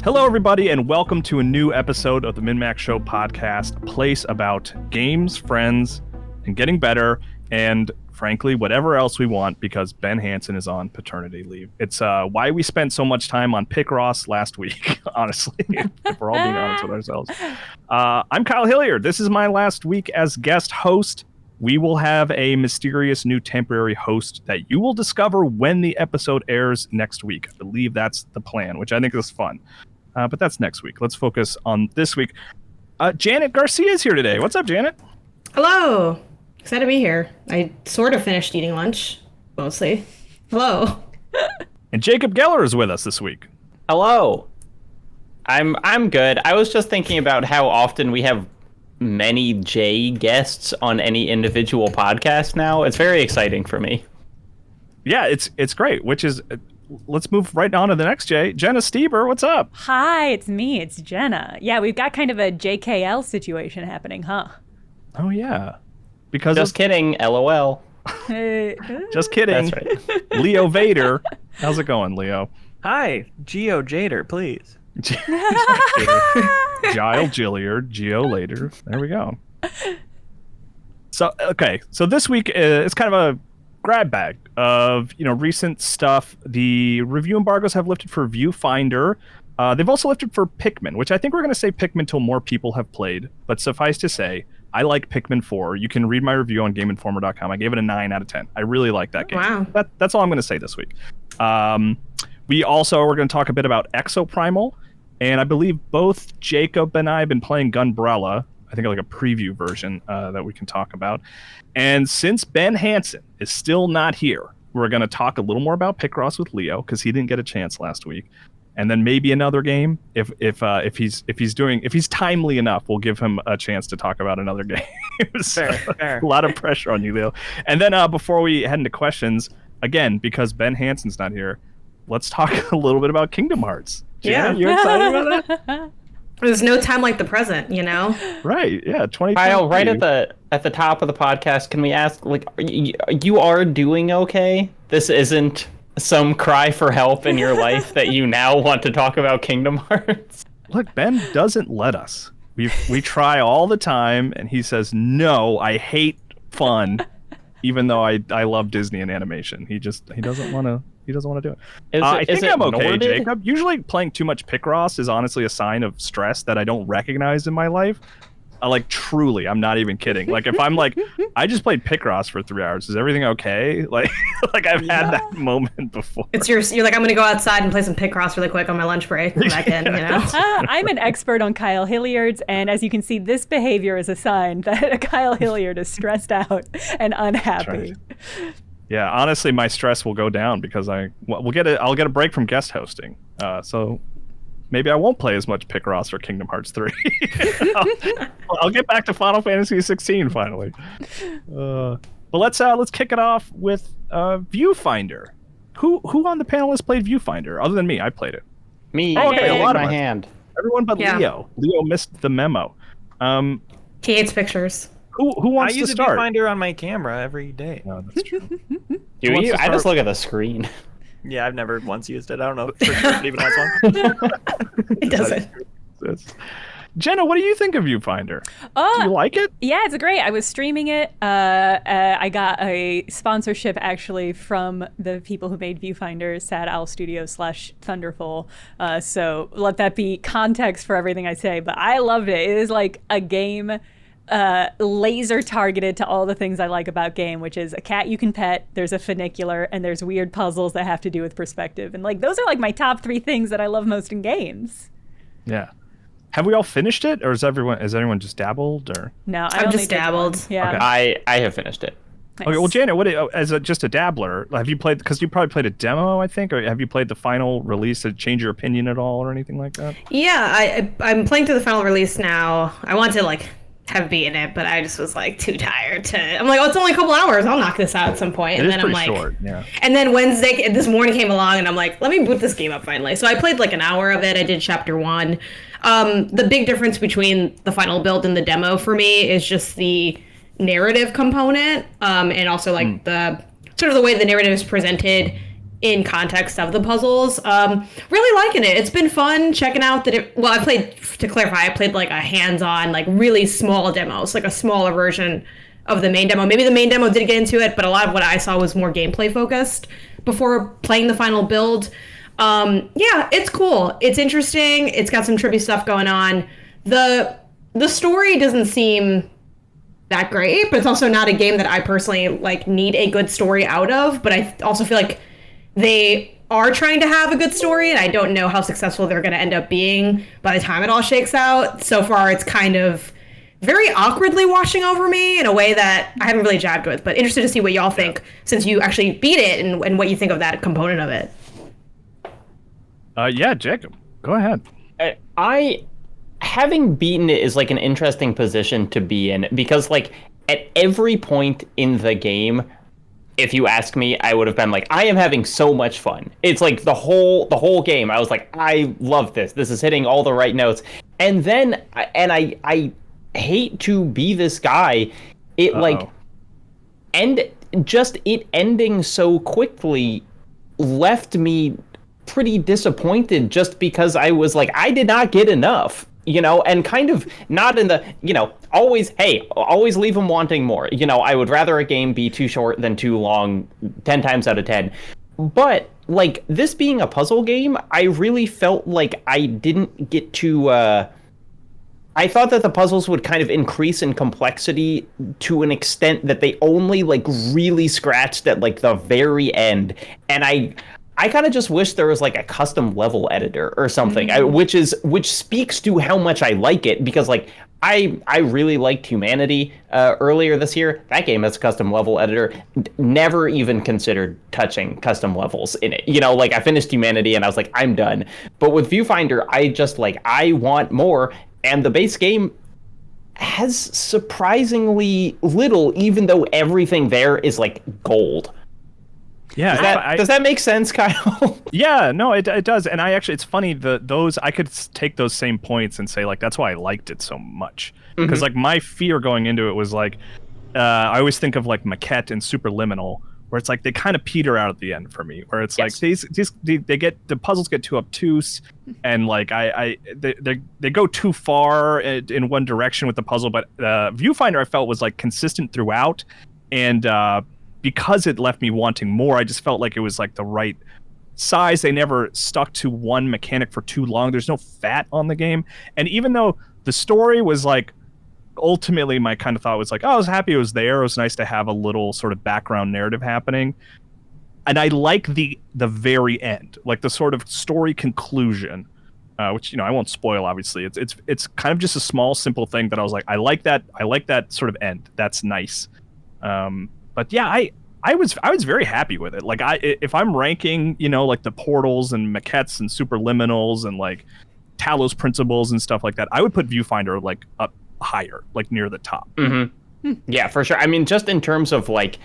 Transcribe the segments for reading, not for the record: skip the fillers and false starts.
Hello, everybody, and welcome to a new episode of the MinnMax Show podcast, a place about games, friends, and getting better, and frankly, whatever else we want, because Ben Hansen is on paternity leave. It's why we spent so much time on Picross last week, honestly, if we're all being honest with ourselves. I'm Kyle Hilliard. This is my last week as guest host. We will have a mysterious new temporary host that you will discover when the episode airs next week. I believe that's the plan, which I think is fun. But that's next week. Let's focus on this week. Janet Garcia is here today. What's up, Janet? Hello. Excited to be here. I sort of finished eating lunch, mostly. Hello. And Jacob Geller is with us this week. Hello. I'm good. I was just thinking about how often we have many J guests on any individual podcast now. It's very exciting for me. Yeah, it's great, which is... Let's move right on to the next J. Jenna Stoeber, what's up? Hi, it's me. It's Jenna. Yeah, we've got kind of a JKL situation happening, huh? Oh, yeah. Because Just kidding, LOL. Just kidding. That's right. Leo Vader. How's it going, Leo? Hi, Geo Jader, please. Gile Gilliard, Geo later. There we go. So this week is kind of a grab bag of recent stuff. The review embargoes have lifted for Viewfinder. They've also lifted for Pikmin, which I think we're going to say Pikmin till more people have played. But suffice to say, I like Pikmin 4. You can read my review on GameInformer.com. I gave it a 9 out of 10. I really like that game. Wow. That's all I'm going to say this week. We're going to talk a bit about Exoprimal, and I believe both Jacob and I have been playing Gunbrella. I think like a preview version that we can talk about. And since Ben Hansen is still not here, we're going to talk a little more about Picross with Leo because he didn't get a chance last week, and then maybe another game if he's timely enough, we'll give him a chance to talk about another game. So, Fair. A lot of pressure on you, Leo. And then before we head into questions, again, because Ben Hansen's not here, let's talk a little bit about Kingdom Hearts. Yeah. You're excited about that? There's no time like the present, you know? Right, yeah, 20. Kyle, right at the top of the podcast, can we ask, like, you are doing okay? This isn't some cry for help in your life that you now want to talk about Kingdom Hearts? Look, Ben doesn't let us. We try all the time, and he says, no, I hate fun, even though I love Disney and animation. He doesn't want to. He doesn't want to do it. I think I'm okay, Jacob. Usually playing too much Picross is honestly a sign of stress that I don't recognize in my life. Truly, I'm not even kidding. Like, if I'm like, I just played Picross for 3 hours, is everything okay? Like I've had that moment before. You're like, I'm going to go outside and play some Picross really quick on my lunch break. Come back in, you know? I'm an expert on Kyle Hilliard's, and as you can see, this behavior is a sign that Kyle Hilliard is stressed out and unhappy. Yeah, honestly, my stress will go down because I'll get a break from guest hosting. So maybe I won't play as much Picross or Kingdom Hearts 3. I'll get back to Final Fantasy 16 finally. But let's kick it off with Viewfinder. Who on the panel has played Viewfinder other than me? I played it. Me, okay, a lot of my us. hand. Everyone but Leo. Leo missed the memo. He hates pictures. Who wants to start? I use a viewfinder on my camera every day. No, that's true. Do you? I just look at the screen. Yeah, I've never once used it. I don't know for sure it even has one. It doesn't. Jenna, what do you think of Viewfinder? Do you like it? Yeah, it's great. I was streaming it. I got a sponsorship actually from the people who made Viewfinder, Sad Owl Studios / Thunderful. So let that be context for everything I say. But I loved it. It is like a game laser targeted to all the things I like about game, which is a cat you can pet, there's a funicular, and there's weird puzzles that have to do with perspective. And like those are like my top 3 things that I love most in games. Yeah. Have we all finished it, or has anyone just dabbled, or? No, I've just dabbled. Yeah. Okay. I have finished it. Nice. Okay, well, Janet, just a dabbler, have you played? Because you probably played a demo, I think, or have you played the final release to change your opinion at all, or anything like that? Yeah, I'm playing through the final release now. I want to have beaten it, but I just was too tired to. I'm like, it's only a couple hours. I'll knock this out at some point. And then I'm like, short, yeah. And then this morning came along, and I'm like, let me boot this game up finally. So I played an hour of it. I did chapter 1. The big difference between the final build and the demo for me is just the narrative component, and also the sort of the way the narrative is presented in context of the puzzles. Really liking it. It's been fun checking out I played, to clarify, I played like a hands-on, like really small demos, like a smaller version of the main demo. Maybe the main demo did get into it, but a lot of what I saw was more gameplay focused before playing the final build. Yeah, it's cool. It's interesting. It's got some trippy stuff going on. The story doesn't seem that great, but it's also not a game that I personally like need a good story out of. But I also feel like they are trying to have a good story, and I don't know how successful they're going to end up being by the time it all shakes out. So far, it's kind of very awkwardly washing over me in a way that I haven't really jabbed with. But interested to see what y'all think, since you actually beat it, and what you think of that component of it. Yeah, Jacob, go ahead. Having beaten it is like an interesting position to be in, because like at every point in the game, if you ask me, I would have been like, I am having so much fun. It's like the whole game. I was like, I love this. This is hitting all the right notes. And then, I hate to be this guy. It like, and just it ending so quickly left me pretty disappointed, just because I was like, I did not get enough. And kind of not in the, always leave them wanting more. I would rather a game be too short than too long 10 times out of 10. But, like, this being a puzzle game, I really felt like I didn't get to, I thought that the puzzles would kind of increase in complexity to an extent that they only, like, really scratched at, like, the very end. And I kind of just wish there was like a custom level editor or something, which speaks to how much I like it, because like I really liked Humanity earlier this year. That game has a custom level editor. Never even considered touching custom levels in it. Like I finished Humanity and I was like, I'm done. But with Viewfinder, I want more, and the base game has surprisingly little, even though everything there is like gold. Yeah, does that make sense, Kyle? Yeah, no, it does. And it's funny, I could take those same points and say like that's why I liked it so much, because like my fear going into it was like I always think of like Maquette and Superliminal, where it's like they kind of peter out at the end for me, where it's like the puzzles get too obtuse, and like they go too far in one direction with the puzzle. But Viewfinder I felt was like consistent throughout, and because it left me wanting more, I just felt like it was like the right size. They never stuck to one mechanic for too long. There's no fat on the game. And even though the story was like, ultimately my kind of thought was like, oh, I was happy it was there. It was nice to have a little sort of background narrative happening. And I like the very end, like the sort of story conclusion, which, I won't spoil, obviously. It's kind of just a small, simple thing that I was like, I like that sort of end. That's nice. But yeah, I was very happy with it. Like if I'm ranking, like the portals and maquettes and superliminals and like Talos principles and stuff like that, I would put Viewfinder like up higher, like near the top. Mm-hmm. Yeah, for sure. I mean, just in terms of like,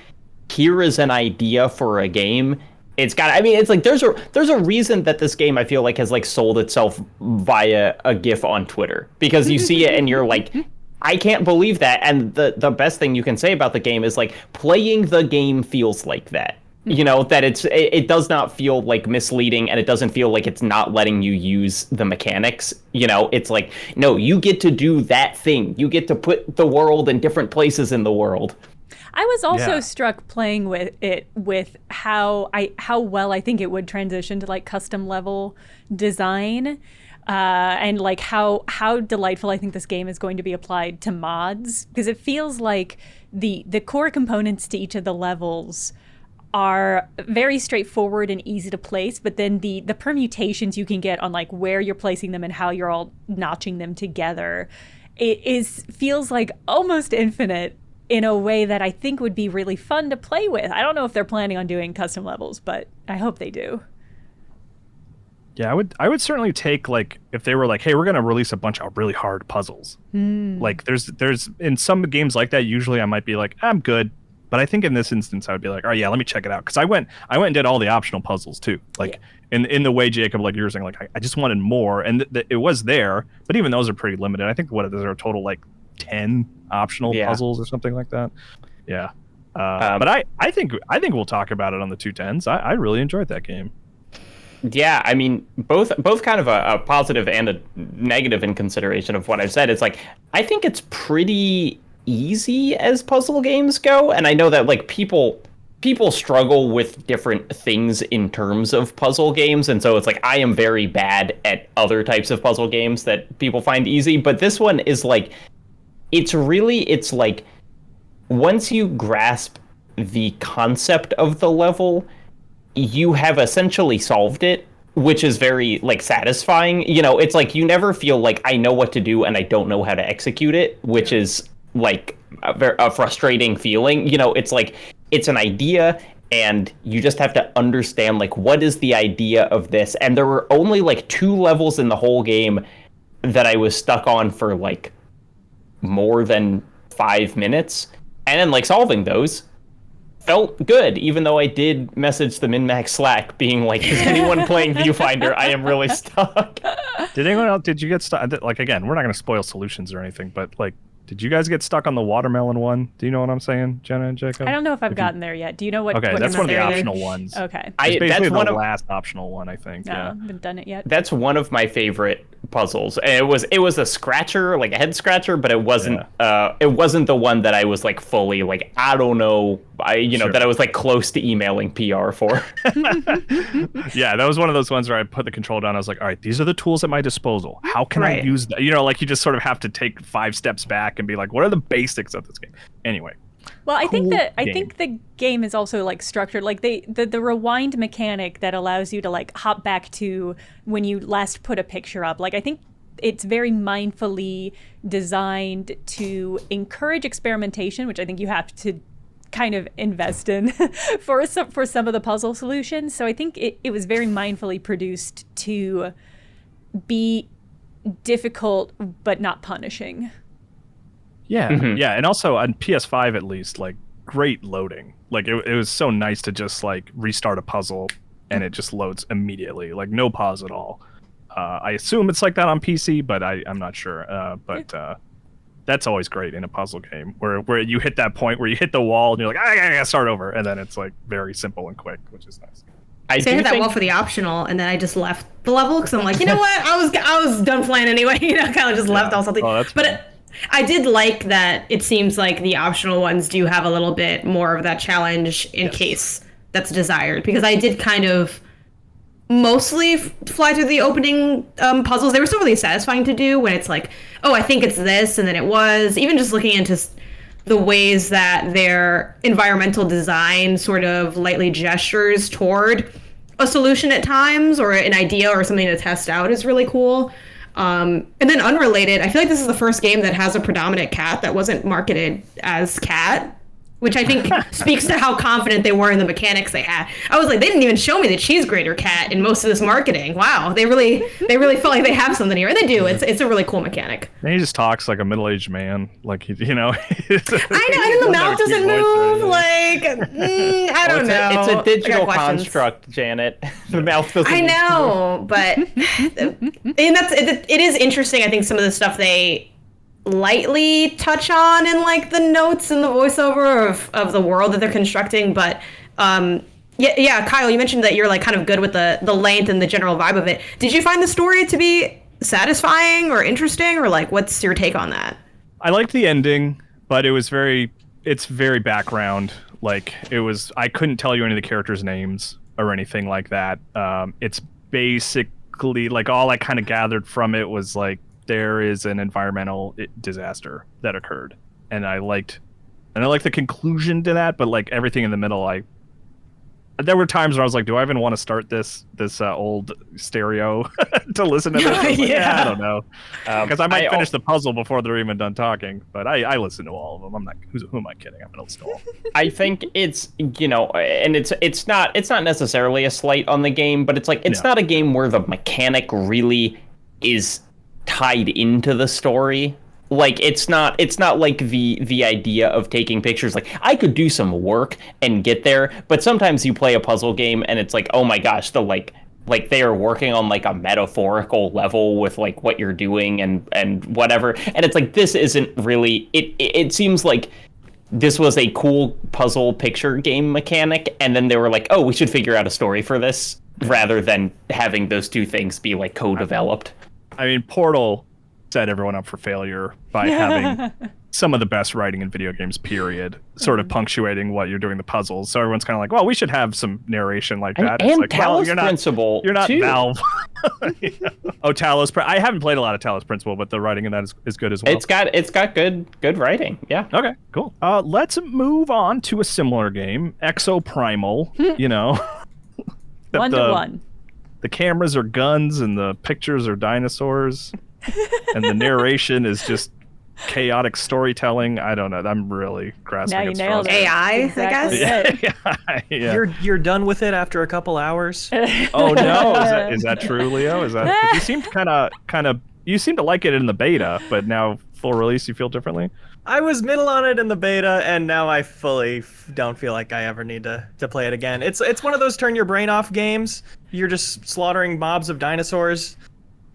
here is an idea for a game. It's like there's a reason that this game I feel like has like sold itself via a GIF on Twitter, because you see it and you're like, I can't believe that. And the best thing you can say about the game is like playing the game feels like that. That it does not feel like misleading, and it doesn't feel like it's not letting you use the mechanics. It's like, no, you get to do that thing. You get to put the world in different places in the world. I was also struck playing with it with how well I think it would transition to like custom level design. And like how delightful I think this game is going to be applied to mods, because it feels like the core components to each of the levels are very straightforward and easy to place, but then the permutations you can get on like where you're placing them and how you're all notching them together, feels like almost infinite in a way that I think would be really fun to play with. I don't know if they're planning on doing custom levels, but I hope they do. Yeah, I would certainly take, like, if they were like, hey, we're going to release a bunch of really hard puzzles. Like, there's in some games like that, usually I might be like, I'm good. But I think in this instance, I would be like, oh, yeah, let me check it out. Because I went and did all the optional puzzles, too. Like, in the way, Jacob, like you were saying, like, I just wanted more. And it was there. But even those are pretty limited. I think, there are a total, like, 10 optional puzzles or something like that. Yeah. But I think we'll talk about it on the 210s. I really enjoyed that game. Yeah, I mean, both kind of a positive and a negative in consideration of what I've said. It's like, I think it's pretty easy as puzzle games go, and I know that like people struggle with different things in terms of puzzle games, and so it's like I am very bad at other types of puzzle games that people find easy, but this one is like, it's like once you grasp the concept of the level, you have essentially solved it, which is very like satisfying. You know, it's like you never feel like I know what to do and I don't know how to execute it, which is like a frustrating feeling. You know, it's like it's an idea and you just have to understand like what is the idea of this. And there were only like 2 levels in the whole game that I was stuck on for like more than 5 minutes, and then like solving those felt good, even though I did message the MinnMax Slack being like, is anyone playing Viewfinder? I am really stuck. Did anyone else, did you get stuck? Like, again, we're not going to spoil solutions or anything, but like, did you guys get stuck on the watermelon one? Do you know what I'm saying, Jenna and Jacob? I don't know if I've gotten there yet. Do you know what? Okay, what that's one of the number? optional ones. Okay. It's basically that's the last optional one, I think. No, Yeah. I haven't done it yet. That's one of my favorite puzzles. And it was a scratcher, like a head scratcher, but it wasn't the one that I was like fully like, I don't know, that I was like close to emailing PR for. Yeah, that was one of those ones where I put the control down. I was like, all right, these are the tools at my disposal. How can I use that? You know, like you just sort of have to take 5 steps back and be like, what are the basics of this game? Anyway. Well, I think the game is also like structured like the rewind mechanic that allows you to like hop back to when you last put a picture up. Like I think it's very mindfully designed to encourage experimentation, which I think you have to kind of invest in for some of the puzzle solutions. So I think it was very mindfully produced to be difficult but not punishing. Yeah, yeah, and also on PS5 at least, like great loading. Like it was so nice to just like restart a puzzle and it just loads immediately, like no pause at all. I assume it's like that on PC, but I'm not sure. But that's always great in a puzzle game where you hit that point where you hit the wall and you're like, I gotta start over, and then it's like very simple and quick, which is nice. I hit that wall for the optional, and then I just left the level because I'm like, you know what, I was done playing anyway. You know, kind of just left all something. Oh, but I did like that it seems like the optional ones do have a little bit more of that challenge in case that's desired, because I did kind of mostly fly through the opening puzzles. They were still really satisfying to do when it's like, oh, I think it's this, and then it was. Even just looking into the ways that their environmental design sort of lightly gestures toward a solution at times, or an idea or something to test out, is really cool. And then unrelated, I feel like this is the first game that has a predominant cat that wasn't marketed as cat, which I think speaks to how confident they were in the mechanics they had. I was like, they didn't even show me the cheese grater cat in most of this marketing. Wow, they really felt like they have something here, and they do. It's a really cool mechanic. And he just talks like a middle-aged man, like you know. I know, and the mouth doesn't move. Like, I don't know. It's a digital construct, Janet. The mouth doesn't. I know, but and it is interesting. I think some of the stuff they lightly touch on in like the notes and the voiceover of the world that they're constructing, but yeah, Kyle, you mentioned that you're like kind of good with the length and the general vibe of it. Did you find the story to be satisfying or interesting, or like what's your take on that? I liked the ending, but it's very background. Like I couldn't tell you any of the characters' names or anything like that. It's basically like all I kind of gathered from it was like there is an environmental disaster that occurred, and I liked the conclusion to that, but like everything in the middle, there were times where I was like, do I even want to start this old stereo to listen to this? Like, yeah, I don't know, because I might finish the puzzle before they're even done talking. But I listen to all of them. I'm not. Who am I kidding? I'm an old stall. I think it's and it's not necessarily a slight on the game, but it's like it's not a game where the mechanic really is tied into the story. Like it's not like the idea of taking pictures. Like I could do some work and get there, but sometimes you play a puzzle game and it's like, oh my gosh, the like they are working on like a metaphorical level with like what you're doing and whatever, and it's like this isn't really it seems like this was a cool puzzle picture game mechanic, and then they were like, oh, we should figure out a story for this, rather than having those two things be like co-developed. I mean, Portal set everyone up for failure by having some of the best writing in video games, period, sort of punctuating what you're doing the puzzles. So everyone's kind of like, well, we should have some narration like that. And like, Talos Principle, you're not too. Valve. Oh, I haven't played a lot of Talos Principle, but the writing in that is good as well. It's got good writing. Yeah. Okay, cool. Let's move on to a similar game, Exoprimal. You know, 1-to-1. The cameras are guns and the pictures are dinosaurs, and the narration is just chaotic storytelling. I don't know. I'm really grasping Now you at nailed straws. it. AI, Exactly I guess. it. Yeah. You're done with it after a couple hours. Oh no, is that true, Leo? Is that 'cause you seemed kind of you seem to like it in the beta, but now full release you feel differently? I was middle on it in the beta, and now I fully don't feel like I ever need to play it again. It's one of those turn your brain off games. You're just slaughtering mobs of dinosaurs,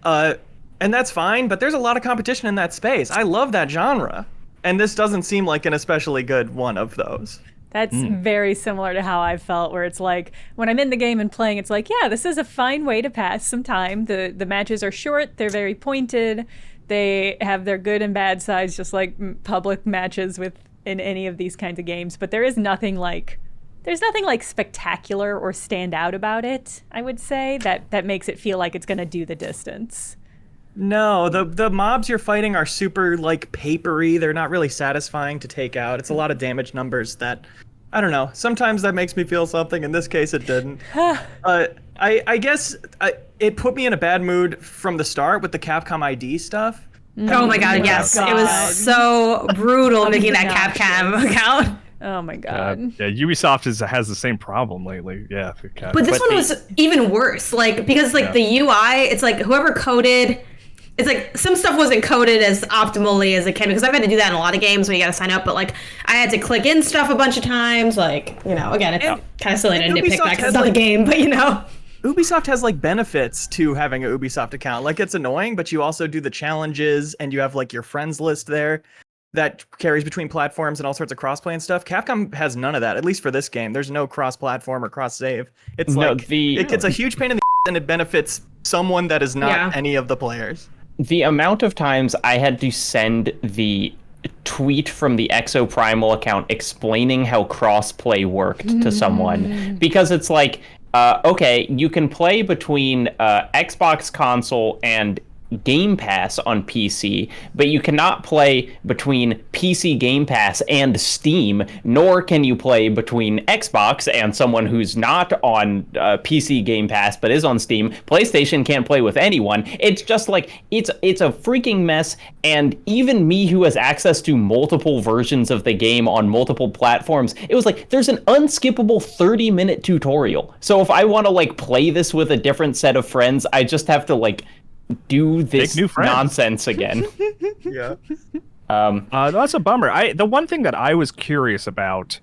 and that's fine. But there's a lot of competition in that space. I love that genre, and this doesn't seem like an especially good one of those. That's very similar to how I felt, where it's like, when I'm in the game and playing, it's like, yeah, this is a fine way to pass some time. The matches are short, they're very pointed, they have their good and bad sides, just like public matches in any of these kinds of games. But there's nothing like spectacular or stand out about it, I would say, that makes it feel like it's going to do the distance. No, the mobs you're fighting are super like papery. They're not really satisfying to take out. It's a lot of damage numbers that, I don't know. Sometimes that makes me feel something. In this case, it didn't. I guess it put me in a bad mood from the start with the Capcom ID stuff. Oh my god, yes. God. It was so brutal making that Obnoxious. Capcom account. Oh my god. Yeah, Ubisoft has the same problem lately. Yeah, But this one was even worse. Like, because like the UI, it's like whoever coded, it's like some stuff wasn't coded as optimally as it can, because I've had to do that in a lot of games when you gotta sign up, but like I had to click in stuff a bunch of times. Like, you know, again, it's kind of silly to nitpick that because it's not a game, but you know. Ubisoft has like benefits to having an Ubisoft account. Like, it's annoying, but you also do the challenges and you have like your friends list there that carries between platforms and all sorts of crossplay and stuff. Capcom has none of that, at least for this game. There's no cross-platform or cross-save. It's it's a huge pain in the and it benefits someone that is not any of the players. The amount of times I had to send the tweet from the Exoprimal account explaining how crossplay worked to someone, because it's like, okay, you can play between Xbox console and Game Pass on PC, but you cannot play between PC Game Pass and Steam, nor can you play between Xbox and someone who's not on PC Game Pass but is on Steam. PlayStation can't play with anyone. It's just like, it's a freaking mess, and even me who has access to multiple versions of the game on multiple platforms, it was like, there's an unskippable 30-minute tutorial. So if I want to like play this with a different set of friends, I just have to like do this nonsense again. Yeah. That's a bummer. The one thing that I was curious about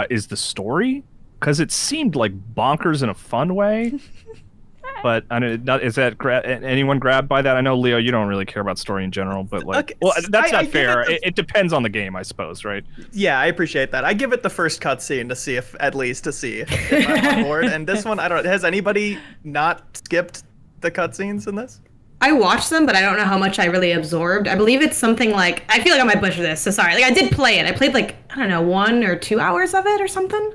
is the story, because it seemed like bonkers in a fun way. But I mean, is that anyone grabbed by that? I know, Leo, you don't really care about story in general, but like, okay, well, that's not fair. It depends on the game, I suppose, right? Yeah, I appreciate that. I give it the first cutscene to see if I'm on board. And this one, I don't know. Has anybody not skipped the cutscenes in this? I watched them, but I don't know how much I really absorbed. I believe it's something like, I feel like I might butcher this, so sorry. Like, I did play it. I played like, I don't know, 1 or 2 hours of it or something.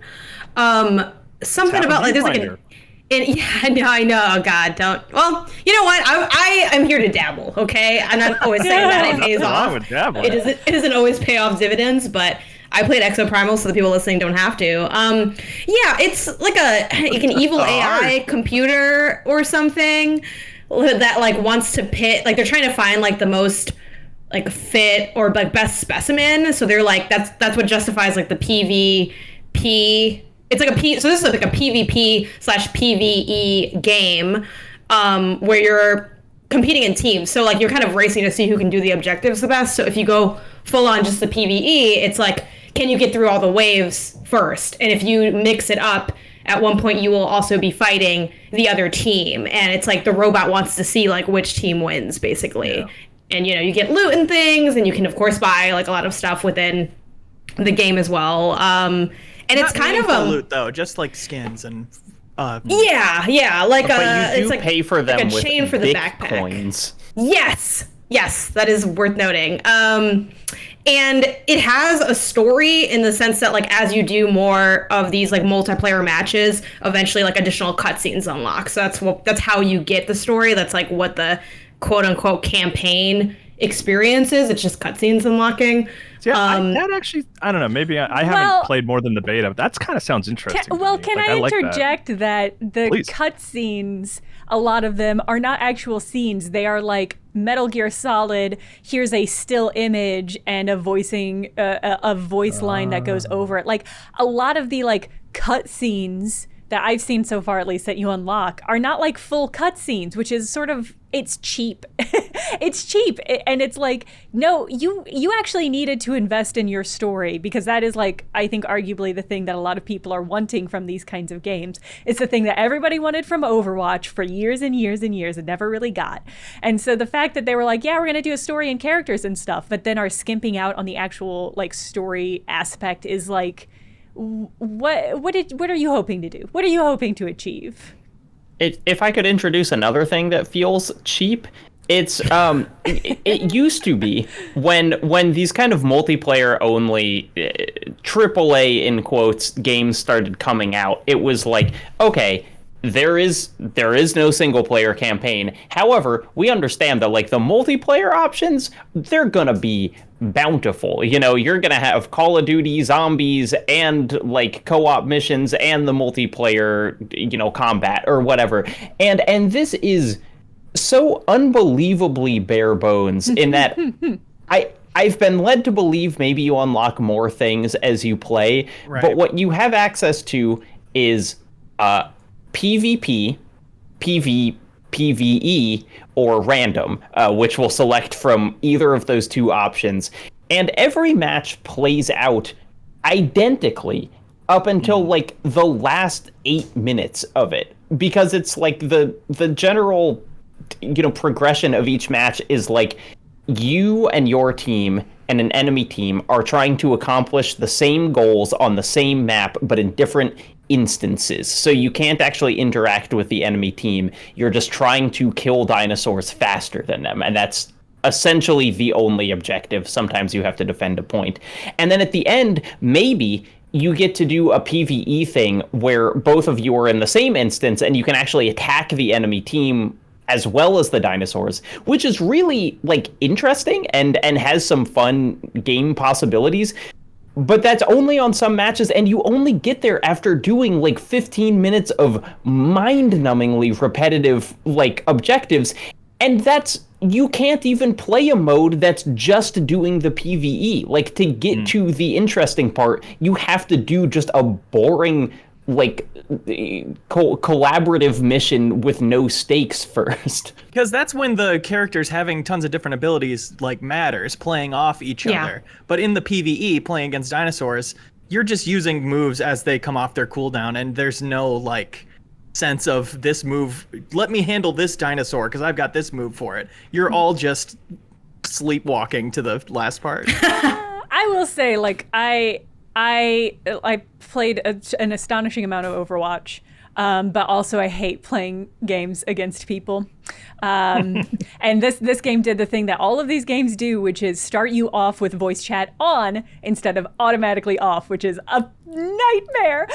Something about like, there's like I know. Oh God, don't. Well, you know what? I am here to dabble. Okay, I'm not always saying that it pays off. It doesn't always pay off dividends, but I played Exoprimal, so the people listening don't have to. Yeah, it's like an evil AI computer or something that like wants to pit. Like, they're trying to find like the most like fit or like best specimen. So they're like, that's what justifies like the PvP. It's like so this is like a PvP/PvE game where you're competing in teams. So like you're kind of racing to see who can do the objectives the best. So if you go full on just the PvE, it's like, can you get through all the waves first? And if you mix it up, at one point you will also be fighting the other team. And it's like the robot wants to see like which team wins, basically. Yeah. And you know, you get loot and things, and you can of course buy like a lot of stuff within the game as well. And it's kind of a loot though, just like skins and. Yeah, like but you do it's like pay for them like a with chain for the Bitcoins. backpack. Yes, that is worth noting. And it has a story in the sense that, like, as you do more of these like multiplayer matches, eventually like additional cutscenes unlock. So that's how you get the story. That's like what the quote unquote campaign experience is. It's just cutscenes unlocking. Yeah, that actually, I don't know. Maybe I haven't played more than the beta. But that kind of sounds interesting. Can I interject that the Please. cutscenes, a lot of them are not actual scenes. They are like Metal Gear Solid. Here's a still image and a voice line that goes over it. Like a lot of the like cutscenes that I've seen so far, at least that you unlock, are not like full cutscenes, which is sort of, it's cheap. It's cheap. And it's like, no, you actually needed to invest in your story, because that is like, I think arguably the thing that a lot of people are wanting from these kinds of games. It's the thing that everybody wanted from Overwatch for years and years and years and never really got. And so the fact that they were like, yeah, we're going to do a story and characters and stuff, but then are skimping out on the actual like story aspect is like, what are you hoping to do? What are you hoping to achieve? If I could introduce another thing that feels cheap, it's it used to be when these kind of multiplayer only AAA in quotes games started coming out, it was like, okay, there is no single player campaign. However, we understand that like the multiplayer options, they're gonna be bountiful. You know, you're gonna have Call of Duty zombies and like co-op missions and the multiplayer, you know, combat or whatever. And this is so unbelievably bare bones in that I've been led to believe maybe you unlock more things as you play, right. But what you have access to is PvP, PvE, or random, which will select from either of those two options. And every match plays out identically up until like the last 8 minutes of it, because it's like the general, you know, progression of each match is like you and your team and an enemy team are trying to accomplish the same goals on the same map, but in different instances. So you can't actually interact with the enemy team. You're just trying to kill dinosaurs faster than them. And that's essentially the only objective. Sometimes you have to defend a point. And then at the end, maybe you get to do a PvE thing where both of you are in the same instance and you can actually attack the enemy team as well as the dinosaurs, which is really like interesting and has some fun game possibilities. But that's only on some matches, and you only get there after doing like 15 minutes of mind-numbingly repetitive like objectives. And you can't even play a mode that's just doing the PvE. Like, to get to the interesting part, you have to do just a boring like collaborative mission with no stakes first. Because that's when the characters having tons of different abilities like matters, playing off each other. But in the PvE, playing against dinosaurs, you're just using moves as they come off their cooldown, and there's no like sense of this move, let me handle this dinosaur because I've got this move for it. You're all just sleepwalking to the last part. I will say, like, I played an astonishing amount of Overwatch, but also I hate playing games against people. And this game did the thing that all of these games do, which is start you off with voice chat on instead of automatically off, which is a nightmare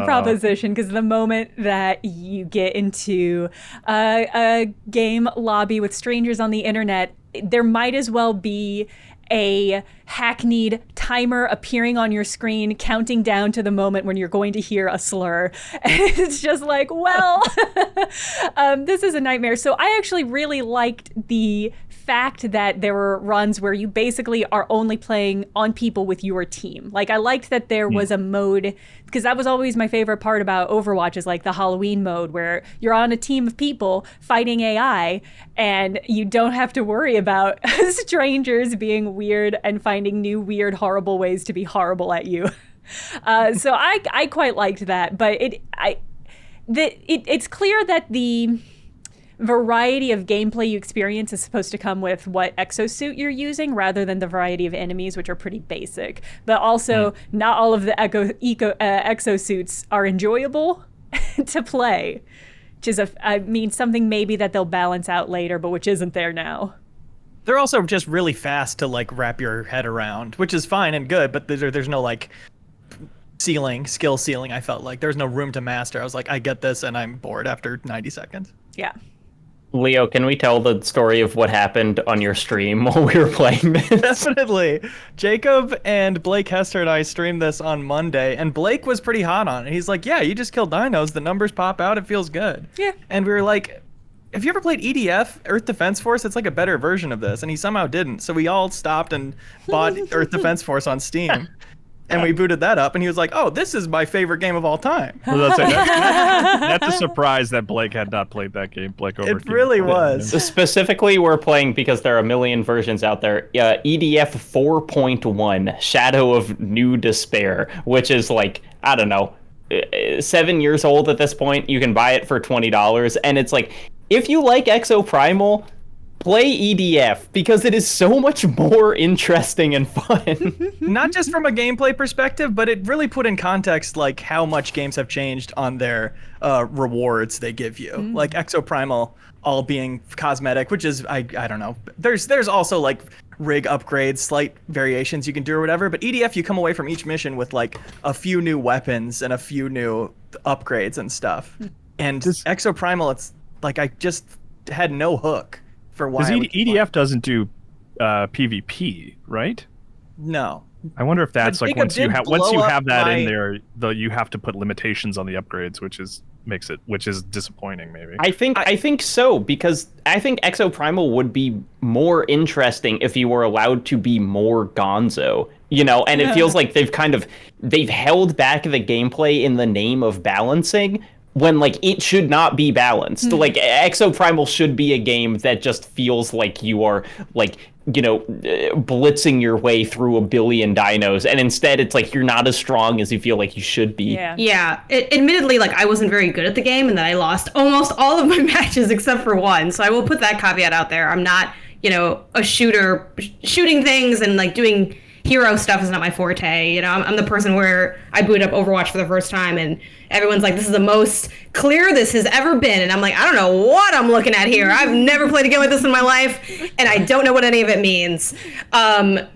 proposition, because the moment that you get into a game lobby with strangers on the internet, there might as well be a hackneyed timer appearing on your screen, counting down to the moment when you're going to hear a slur. And it's just like, well, this is a nightmare. So I actually really liked the fact that there were runs where you basically are only playing on people with your team. Like, I liked that there was a mode, because that was always my favorite part about Overwatch, is like the Halloween mode where you're on a team of people fighting AI and you don't have to worry about strangers being weird and finding new weird horrible ways to be horrible at you. So I quite liked that, but it's clear that variety of gameplay you experience is supposed to come with what exosuit you're using rather than the variety of enemies, which are pretty basic. But also, not all of the exosuits are enjoyable to play, which is, something maybe that they'll balance out later, but which isn't there now. They're also just really fast to like wrap your head around, which is fine and good, but there's no like skill ceiling. I felt like there's no room to master. I was like, I get this and I'm bored after 90 seconds. Yeah. Leo, can we tell the story of what happened on your stream while we were playing this? Definitely. Jacob and Blake Hester and I streamed this on Monday, and Blake was pretty hot on it. He's like, yeah, you just kill dinos, the numbers pop out, it feels good. Yeah. And we were like, have you ever played EDF, Earth Defense Force? It's like a better version of this, and he somehow didn't. So we all stopped and bought Earth Defense Force on Steam. And we booted that up, and he was like, oh, this is my favorite game of all time. Well, that's a surprise that Blake had not played that game. Blake over. It really was. Specifically, we're playing, because there are a million versions out there, EDF 4.1, Shadow of New Despair, which is like, I don't know, 7 years old at this point. You can buy it for $20, and it's like, if you like Exoprimal, play EDF, because it is so much more interesting and fun. Not just from a gameplay perspective, but it really put in context like how much games have changed on their rewards they give you. Like Exoprimal all being cosmetic, which is I don't know. There's also like rig upgrades, slight variations you can do or whatever, but EDF you come away from each mission with like a few new weapons and a few new upgrades and stuff. And Exoprimal, it's like I just had no hook. Because EDF doesn't do PvP, right? No. I wonder if that's But like Jacob once you did have blow that up in there, you have to put limitations on the upgrades, which is disappointing maybe. I think so, because I think Exoprimal would be more interesting if you were allowed to be more gonzo, you know, and it feels like they've held back the gameplay in the name of balancing, when like it should not be balanced. Like Exoprimal should be a game that just feels like you are like, you know, blitzing your way through a billion dinos, and instead it's like you're not as strong as you feel like you should be. Yeah. Admittedly, like I wasn't very good at the game, and that I lost almost all of my matches except for one. So I will put that caveat out there. I'm not, you know, a shooter. Shooting things and like doing hero stuff is not my forte. You know, I'm the person where I boot up Overwatch for the first time and everyone's like, this is the most clear this has ever been. And I'm like, I don't know what I'm looking at here. I've never played a game like this in my life, and I don't know what any of it means.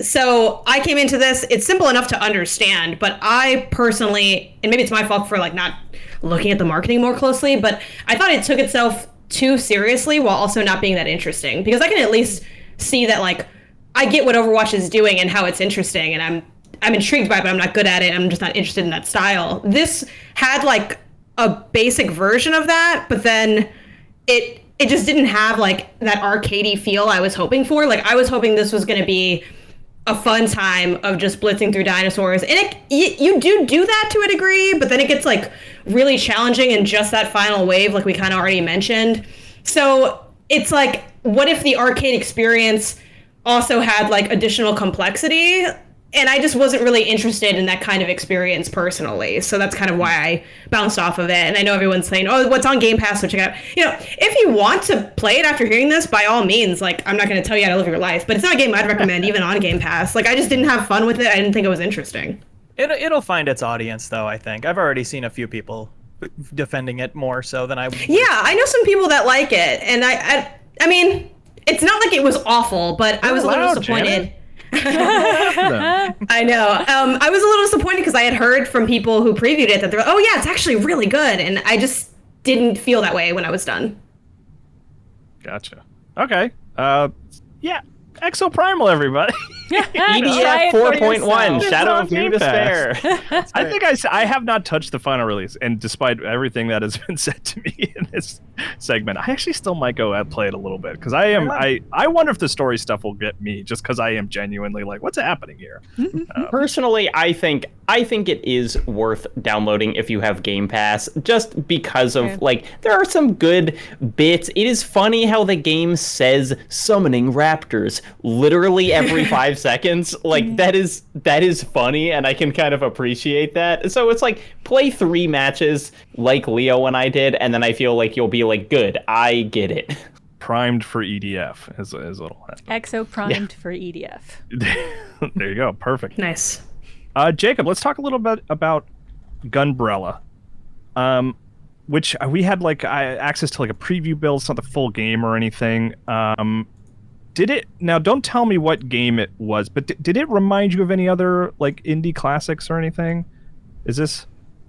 So I came into this, it's simple enough to understand, but I personally, and maybe it's my fault for like not looking at the marketing more closely, but I thought it took itself too seriously while also not being that interesting. Because I can at least see that like, I get what Overwatch is doing and how it's interesting, and I'm intrigued by it, but I'm not good at it. I'm just not interested in that style. This had like a basic version of that, but then it just didn't have like that arcadey feel I was hoping for. Like I was hoping this was going to be a fun time of just blitzing through dinosaurs, and you do that to a degree, but then it gets like really challenging in just that final wave, like we kind of already mentioned. So it's like, what if the arcade experience also had like additional complexity? And I just wasn't really interested in that kind of experience personally. So that's kind of why I bounced off of it. And I know everyone's saying, oh, what's on Game Pass, so check it out. You know, if you want to play it after hearing this, by all means, like I'm not going to tell you how to live your life, but it's not a game I'd recommend even on Game Pass. Like I just didn't have fun with it. I didn't think it was interesting. It'll find its audience though, I think. I've already seen a few people defending it more so than I would. Yeah, I know some people that like it. And I mean, it's not like it was awful, but I was a little disappointed. I know. I was a little disappointed because I had heard from people who previewed it that they're like, oh yeah, it's actually really good. And I just didn't feel that way when I was done. Gotcha. Okay. Yeah. Exoprimal, everybody. EDF 4.1, Shadow of New Despair. I think I have not touched the final release, and despite everything that has been said to me in this segment, I actually still might go and play it a little bit, because I wonder if the story stuff will get me, just because I am genuinely like, what's happening here? Personally, I think it is worth downloading if you have Game Pass, just because of like there are some good bits. It is funny how the game says summoning raptors literally every 5 seconds. Like that is funny, and I can kind of appreciate that. So it's like play 3 matches like Leo and I did, and then I feel like you'll be like, good, I get it. Primed for EDF is what'll happen. Exo primed for EDF. There you go. Perfect. Nice. Jacob, let's talk a little bit about Gunbrella. Which we had access to like a preview build. It's not the full game or anything. Did it now? Don't tell me what game it was, but did it remind you of any other like indie classics or anything?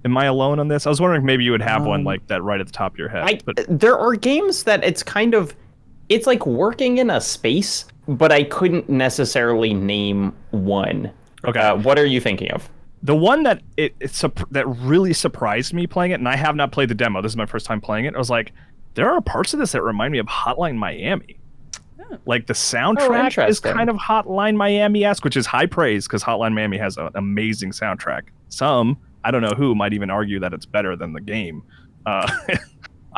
Am I alone on this? I was wondering if maybe you would have one like that right at the top of your head. There are games that it's like working in a space, but I couldn't necessarily name one. Okay, what are you thinking of? The one that that really surprised me playing it, and I have not played the demo. This is my first time playing it. I was like, there are parts of this that remind me of Hotline Miami. Like the soundtrack is kind of Hotline Miami-esque, which is high praise because Hotline Miami has an amazing soundtrack. Some, I don't know who, might even argue that it's better than the game. I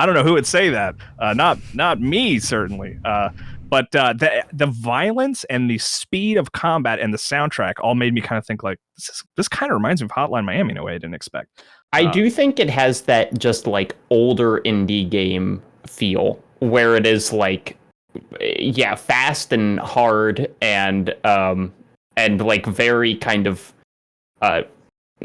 don't know who would say that. Not me, certainly. But the violence and the speed of combat and the soundtrack all made me kind of think like, this kind of reminds me of Hotline Miami in a way I didn't expect. I do think it has that just like older indie game feel where it is like, yeah, fast and hard and like very kind of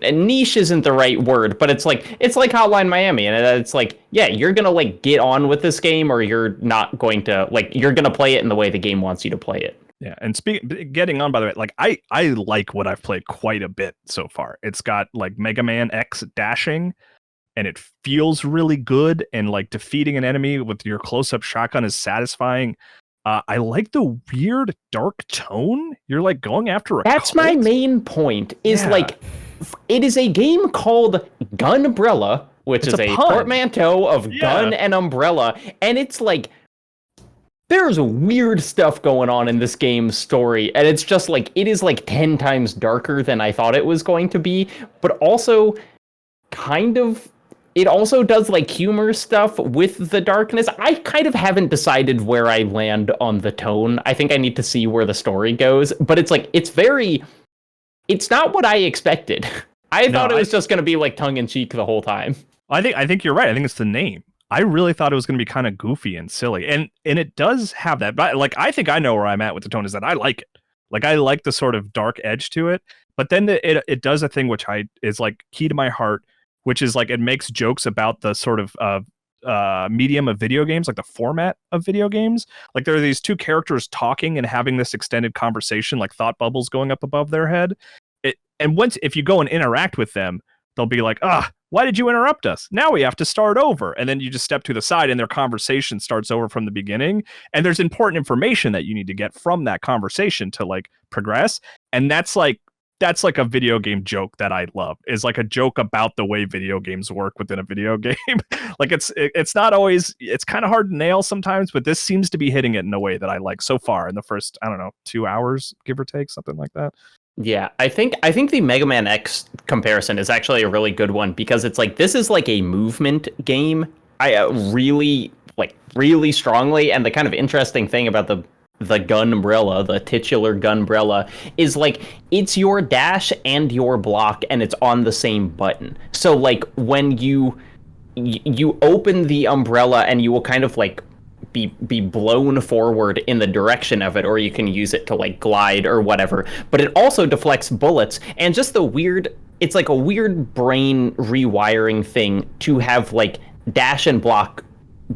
niche isn't the right word, but it's like Hotline Miami, and it's like, yeah, you're gonna like get on with this game, or you're not going to, like, you're gonna play it in the way the game wants you to play it. Yeah, and getting on, by the way, like I like what I've played quite a bit so far. It's got like Mega Man X dashing, and it feels really good, and like defeating an enemy with your close-up shotgun is satisfying. I like the weird dark tone. You're like going after a That's cult. my main point, is like, it is a game called Gunbrella, which is a portmanteau of gun and umbrella, and it's like, there's weird stuff going on in this game's story, and it's just like, it is like 10 times darker than I thought it was going to be, but also kind of, it also does like humor stuff with the darkness. I kind of haven't decided where I land on the tone. I think I need to see where the story goes, but it's like, it's not what I expected. I thought it was just going to be like tongue-in-cheek the whole time. I think you're right. I think it's the name. I really thought it was going to be kind of goofy and silly, and it does have that. But like, I think I know where I'm at with the tone, is that I like it. Like, I like the sort of dark edge to it. But then it does a thing which is like key to my heart, which is like, it makes jokes about the sort of medium of video games, like the format of video games. Like, there are these two characters talking and having this extended conversation, like thought bubbles going up above their head. And if you go and interact with them, they'll be like, why did you interrupt us? Now we have to start over. And then you just step to the side and their conversation starts over from the beginning. And there's important information that you need to get from that conversation to like progress. And that's like a video game joke that I love, is like a joke about the way video games work within a video game. Like, it's not always, it's kind of hard to nail sometimes, but this seems to be hitting it in a way that I like so far in the first, I don't know, 2 hours, give or take, something like that. Yeah, I think the Mega Man X comparison is actually a really good one, because it's like, this is like a movement game. I really strongly, and the kind of interesting thing about the Gunbrella, the titular Gunbrella, is like, it's your dash and your block, and it's on the same button. So like, when you open the umbrella, and you will kind of like be blown forward in the direction of it, or you can use it to like glide or whatever, but it also deflects bullets. And just it's like a weird brain rewiring thing to have like dash and block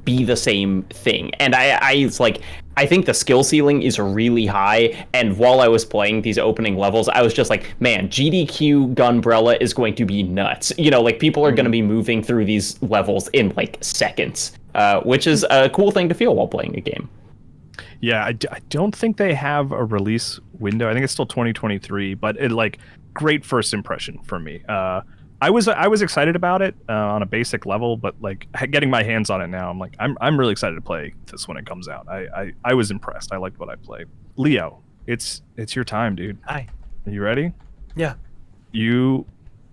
be the same thing. And I think the skill ceiling is really high, and while I was playing these opening levels, I was just like, man, GDQ Gunbrella is going to be nuts. You know, like, people are going to be moving through these levels in like seconds, which is a cool thing to feel while playing a game. Yeah, I don't think they have a release window. I think it's still 2023, but it, like, great first impression for me. I was excited about it on a basic level, but like, getting my hands on it now, I'm like, I'm really excited to play this when it comes out. I was impressed. I liked what I played. Leo, it's your time, dude. Hi. Are you ready? Yeah.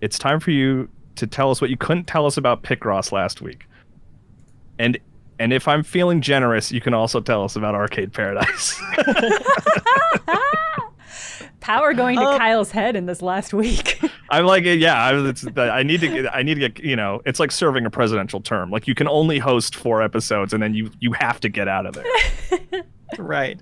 It's time for you to tell us what you couldn't tell us about Picross last week. And if I'm feeling generous, you can also tell us about Arcade Paradise. Power going to Kyle's head in this last week. I'm like, yeah, I need to get, it's like serving a presidential term. Like you can only host 4 episodes and then you have to get out of there. Right.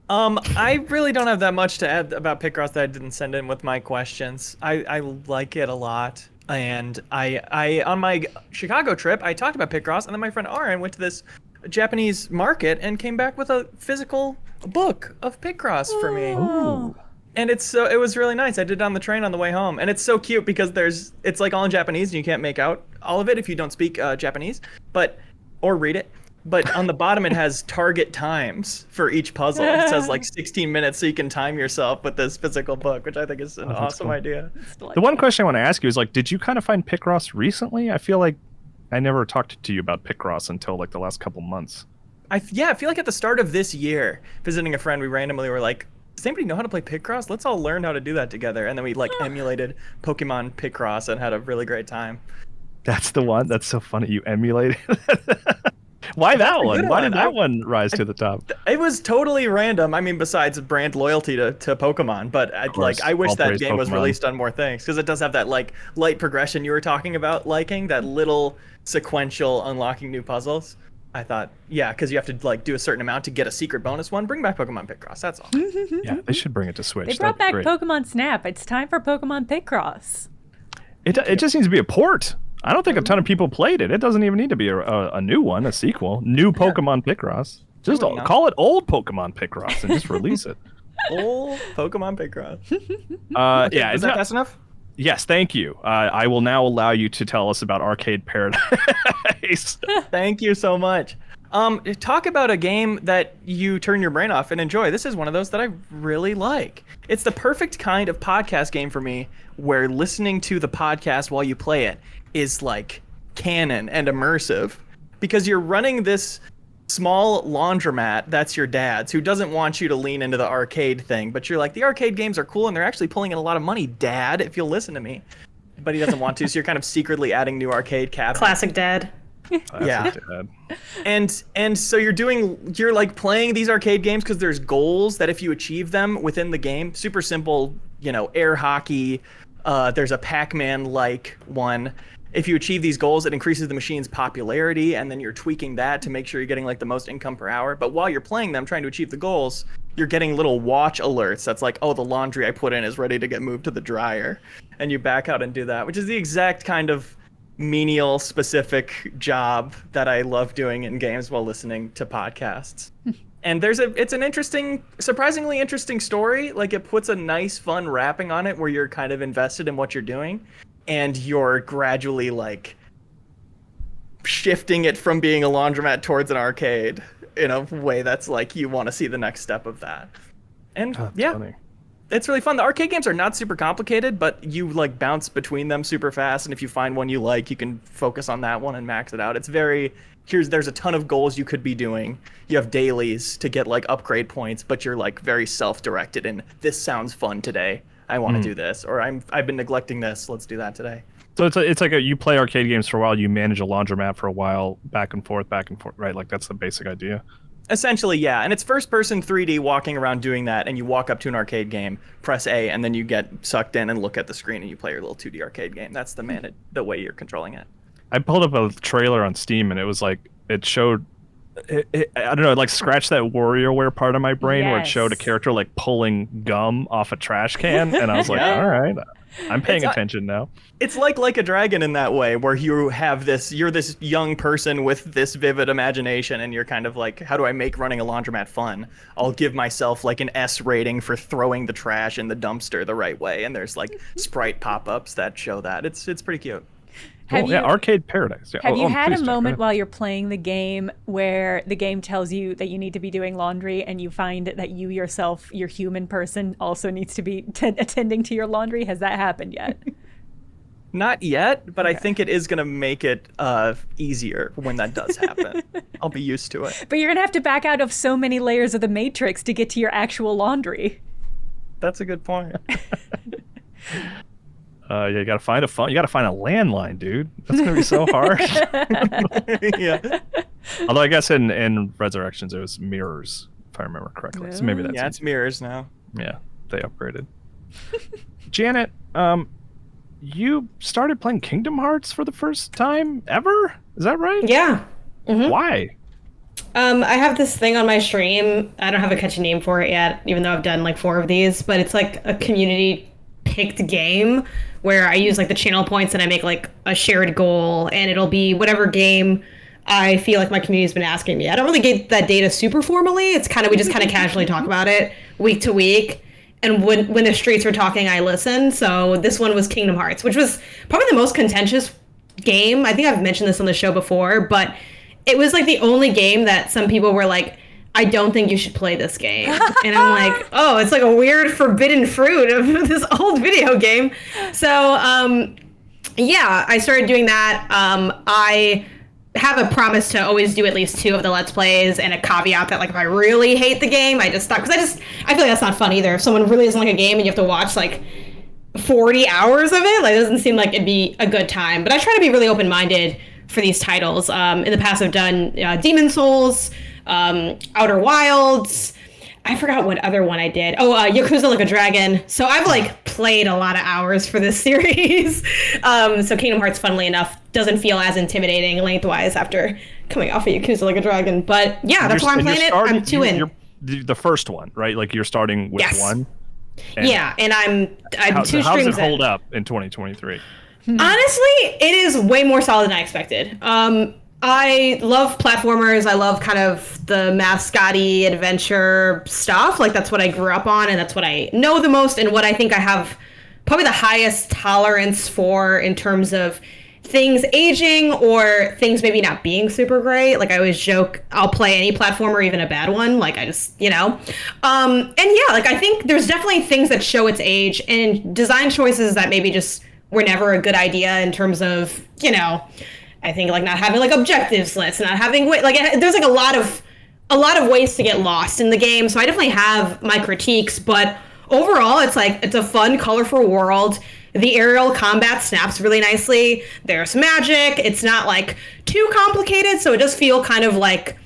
I really don't have that much to add about Picross that I didn't send in with my questions. I like it a lot. And I on my Chicago trip, I talked about Picross, and then my friend Aaron went to this Japanese market and came back with a physical book of Picross for me. Ooh. And it was really nice. I did it on the train on the way home, and it's so cute because it's like all in Japanese and you can't make out all of it if you don't speak Japanese, or read it. But on the bottom it has target times for each puzzle. It says like 16 minutes, so you can time yourself with this physical book, which I think is an awesome idea. The one question I want to ask you is, like, did you kind of find Picross recently? I feel like I never talked to you about Picross until like the last couple months. I feel like at the start of this year, visiting a friend, we randomly were like, does anybody know how to play Picross? Let's all learn how to do that together. And then we like emulated Pokemon Picross and had a really great time. That's the one? That's so funny. You emulated Why that one? Why did that one rise to the top? It was totally random. I mean, besides brand loyalty to Pokemon, but I wish that game was released on more things, because it does have that like light progression you were talking about, liking that little sequential unlocking new puzzles. I thought, yeah, because you have to like do a certain amount to get a secret bonus one. Bring back Pokemon Picross. That's all. Yeah, they should bring it to Switch. They brought back Pokemon Snap. It's time for Pokemon Picross. It just needs to be a port. I don't think a ton of people played it. It doesn't even need to be a new one, a sequel. New Pokemon Picross. Just call it old Pokemon Picross and just release it. Old Pokemon Picross. Yeah, is that fast enough? Yes, thank you. I will now allow you to tell us about Arcade Paradise. Thank you so much. Talk about a game that you turn your brain off and enjoy. This is one of those that I really like. It's the perfect kind of podcast game for me, where listening to the podcast while you play it is like canon and immersive, because you're running this small laundromat that's your dad's, who doesn't want you to lean into the arcade thing, but you're like, the arcade games are cool and they're actually pulling in a lot of money, Dad, if you'll listen to me. But he doesn't want to, so you're kind of secretly adding new arcade cabinets. Classic dad. Yeah. And so you're like playing these arcade games because there's goals that if you achieve them within the game, super simple, air hockey, there's a Pac-Man like one. If you achieve these goals, it increases the machine's popularity, and then you're tweaking that to make sure you're getting like the most income per hour. But while you're playing them, trying to achieve the goals, you're getting little watch alerts. That's like, oh, the laundry I put in is ready to get moved to the dryer. And you back out and do that, which is the exact kind of menial specific job that I love doing in games while listening to podcasts. And it's an surprisingly interesting story. Like, it puts a nice fun wrapping on it where you're kind of invested in what you're doing, and you're gradually like shifting it from being a laundromat towards an arcade in a way that's like you want to see the next step of that. And funny. It's really fun. The arcade games are not super complicated, but you like bounce between them super fast, and if you find one you like, you can focus on that one and max it out. It's there's a ton of goals you could be doing. You have dailies to get like upgrade points, but you're like very self-directed in, this sounds fun today, I want to do this, or I've been neglecting this, let's do that today. So it's like you play arcade games for a while, you manage a laundromat for a while, back and forth, right? Like that's the basic idea. Essentially, yeah. And it's first-person 3D walking around doing that, and you walk up to an arcade game, press A, and then you get sucked in and look at the screen, and you play your little 2D arcade game. That's the way you're controlling it. I pulled up a trailer on Steam, and it was like, it showed, I don't know, it like scratched that WarioWare part of my brain where it showed a character like pulling gum off a trash can, and I was like, all right, I'm paying attention now. It's like a Dragon in that way, where you're this young person with this vivid imagination, and you're kind of like, how do I make running a laundromat fun? I'll give myself like an S rating for throwing the trash in the dumpster the right way, and there's like sprite pop-ups that show that. It's pretty cute. Arcade Paradise. Yeah. Have you had a moment while you're playing the game where the game tells you that you need to be doing laundry, and you find that you yourself, your human person, also needs to be attending to your laundry? Has that happened yet? Not yet, but I think it is going to make it easier when that does happen. I'll be used to it. But you're going to have to back out of so many layers of the Matrix to get to your actual laundry. That's a good point. You gotta find a phone. You gotta find a landline, dude. That's gonna be so hard. Yeah. Although I guess in Resurrections it was mirrors, if I remember correctly. So maybe that's it's mirrors now. Yeah, they upgraded. Janet, you started playing Kingdom Hearts for the first time ever? Is that right? Yeah. Why? I have this thing on my stream. I don't have a catchy name for it yet, even though I've done like 4 of these, but it's like a community picked game where I use like the channel points and I make like a shared goal, and it'll be whatever game I feel like my community's been asking me. I don't really get that data super formally. It's kind of, we just kind of casually talk about it week to week. And when the streets were talking, I listened. So this one was Kingdom Hearts, which was probably the most contentious game. I think I've mentioned this on the show before, but it was like the only game that some people were like, I don't think you should play this game. And I'm like, oh, it's like a weird forbidden fruit of this old video game. So, yeah, I started doing that. I have a promise to always do at least 2 of the Let's Plays, and a caveat that like if I really hate the game, I just stop, because I feel like that's not fun either. If someone really doesn't like a game and you have to watch like 40 hours of it, like it doesn't seem like it'd be a good time. But I try to be really open-minded for these titles. In the past, I've done Demon Souls, Outer Wilds. I forgot what other one I did. Oh, Yakuza Like a Dragon. So I've like played a lot of hours for this series. So Kingdom Hearts, funnily enough, doesn't feel as intimidating lengthwise after coming off of Yakuza Like a Dragon. But yeah, that's why I'm playing it. I'm 2 in. The first one, right? Like you're starting with 1. And yeah, and I'm 2 streams in. How does it hold up in 2023? Honestly, it is way more solid than I expected. I love platformers. I love kind of the mascotty adventure stuff. Like that's what I grew up on, and that's what I know the most, and what I think I have probably the highest tolerance for in terms of things aging or things maybe not being super great. Like I always joke, I'll play any platformer, even a bad one. Like I just, and yeah, like I think there's definitely things that show its age and design choices that maybe just were never a good idea in terms of, I think like not having like objectives lists, not having like there's like a lot of ways to get lost in the game. So I definitely have my critiques, but overall it's a fun, colorful world. The aerial combat snaps really nicely. There's magic. It's not like too complicated, so it does feel kind of like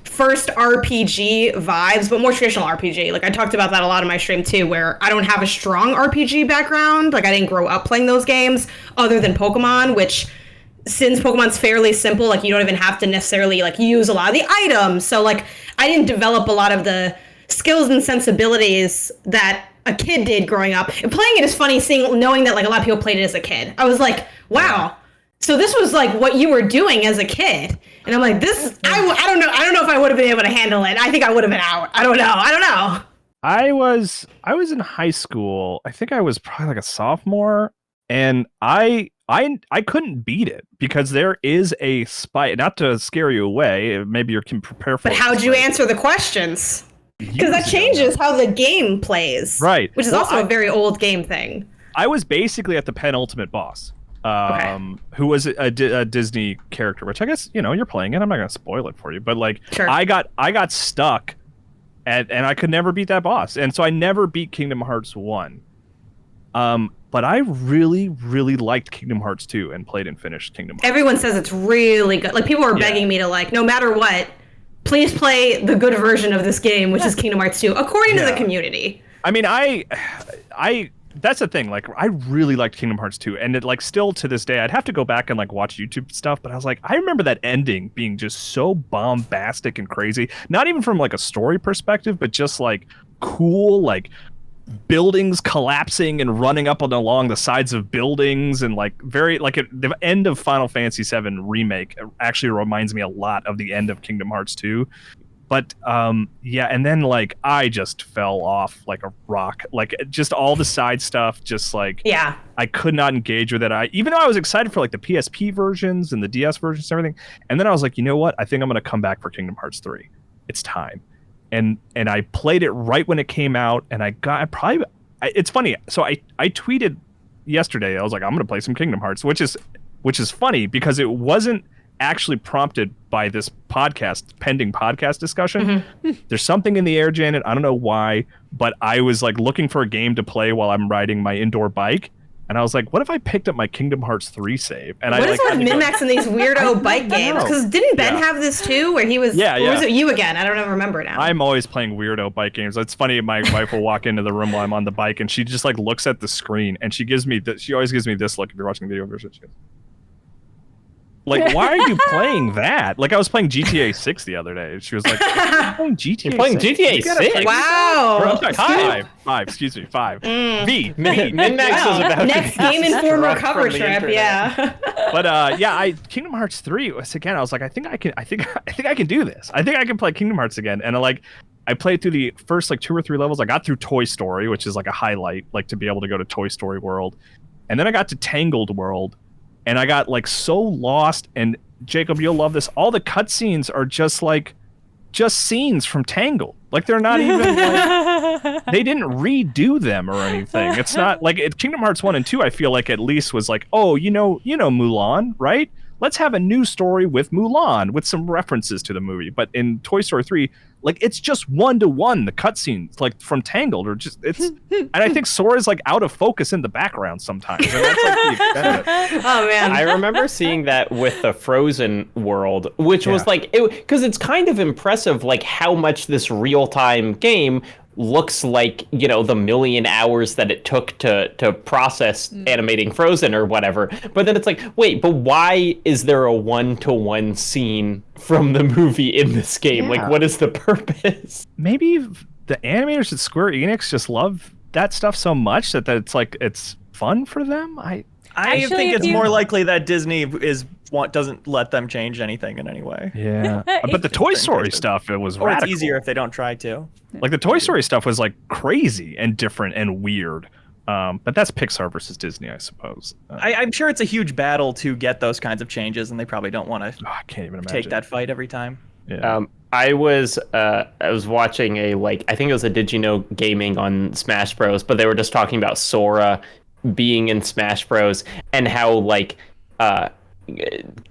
first RPG vibes, but more traditional RPG. Like I talked about that a lot in my stream too, where I don't have a strong RPG background. Like I didn't grow up playing those games other than Pokemon, which since Pokemon's fairly simple, like you don't even have to necessarily like use a lot of the items. So like I didn't develop a lot of the skills and sensibilities that a kid did growing up. And playing it is funny knowing that like a lot of people played it as a kid. I was like, wow. So this was like what you were doing as a kid. And I'm like, I don't know if I would have been able to handle it. I think I would have been out. I don't know. I was in high school. I think I was probably like a sophomore, and I couldn't beat it because there is a spike. Not to scare you away, maybe you can prepare for it. But how'd you answer the questions? Because that changes how the game plays. Right. Which is also a very old game thing. I was basically at the penultimate boss, who was a Disney character, which I guess, you're playing it. I'm not going to spoil it for you. But like, sure. I got stuck and I could never beat that boss. And so I never beat Kingdom Hearts 1. But I really, really liked Kingdom Hearts 2 and played and finished Kingdom Hearts. Everyone says it's really good. Like people are begging me to like, no matter what, please play the good version of this game, which is Kingdom Hearts 2, according to the community. I mean, I that's the thing. Like, I really liked Kingdom Hearts 2, and it like still to this day, I'd have to go back and like watch YouTube stuff. But I was like, I remember that ending being just so bombastic and crazy. Not even from like a story perspective, but just like cool, like buildings collapsing and running up and along the sides of buildings, and like the end of Final Fantasy VII Remake actually reminds me a lot of the end of Kingdom Hearts 2. But and then like I just fell off like a rock. Like just all the side stuff, just like I could not engage with it. Even though I was excited for like the PSP versions and the DS versions and everything, and then I was like, you know what? I think I'm gonna come back for Kingdom Hearts 3. It's time. And I played it right when it came out, and it's funny. So I tweeted yesterday. I was like, I'm gonna play some Kingdom Hearts, which is funny because it wasn't actually prompted by this pending podcast discussion. Mm-hmm. There's something in the air, Janet. I don't know why, but I was like looking for a game to play while I'm riding my indoor bike, And I was like, what if I picked up my Kingdom Hearts 3 save? And What is with MinnMax and these weirdo bike games? Because didn't Ben have this too, where he was? Yeah, or was it you again? I don't remember now. I'm always playing weirdo bike games. It's funny. My wife will walk into the room while I'm on the bike, and she just like looks at the screen, and she always gives me this look if you're watching the video version. She goes, like, why are you playing that? Like, I was playing GTA 6 the other day. She was like, "You're playing GTA You're playing 6? GTA 6? Wow. Five. Excuse me, 5. MinnMax was about Next to Game Informer struck cover from the trip. internet. Yeah. But Kingdom Hearts 3 was again. I was like, I think I can do this. I think I can play Kingdom Hearts again. And I played through the first like 2 or 3 levels. I got through Toy Story, which is like a highlight, like to be able to go to Toy Story World, and then I got to Tangled World, and I got like so lost. And Jacob, you'll love this. All the cutscenes are just scenes from Tangled. Like they're not even like, they didn't redo them or anything. It's not like Kingdom Hearts 1 and 2, I feel like at least was like, oh, you know Mulan, right? Let's have a new story with Mulan with some references to the movie. But in Toy Story 3, like it's just 1-to-1 the cutscenes like from Tangled, or just and I think Sora's like out of focus in the background sometimes. And that's like the extent of it. Oh man. I remember seeing that with the Frozen world, which was like, because it's kind of impressive, like how much this real-time game looks like, you know, the million hours that it took to process animating Frozen or whatever. But then it's like, wait, but why is there a 1-to-1 scene from the movie in this game? Yeah. Like, what is the purpose? Maybe the animators at Square Enix just love that stuff so much that it's like it's fun for them. I I think it's more likely that Disney doesn't let them change anything in any way. Yeah, but the Toy Story stuff, it was Or radical. it's easier if they don't try to. Like the Toy Story stuff was like crazy and different and weird. But that's Pixar versus Disney, I suppose. I'm sure it's a huge battle to get those kinds of changes, and they probably don't want to I can't even imagine. take that fight every time. Yeah. I was watching I think it was a Did You Know Gaming on Smash Bros, but they were just talking about Sora being in Smash Bros and how like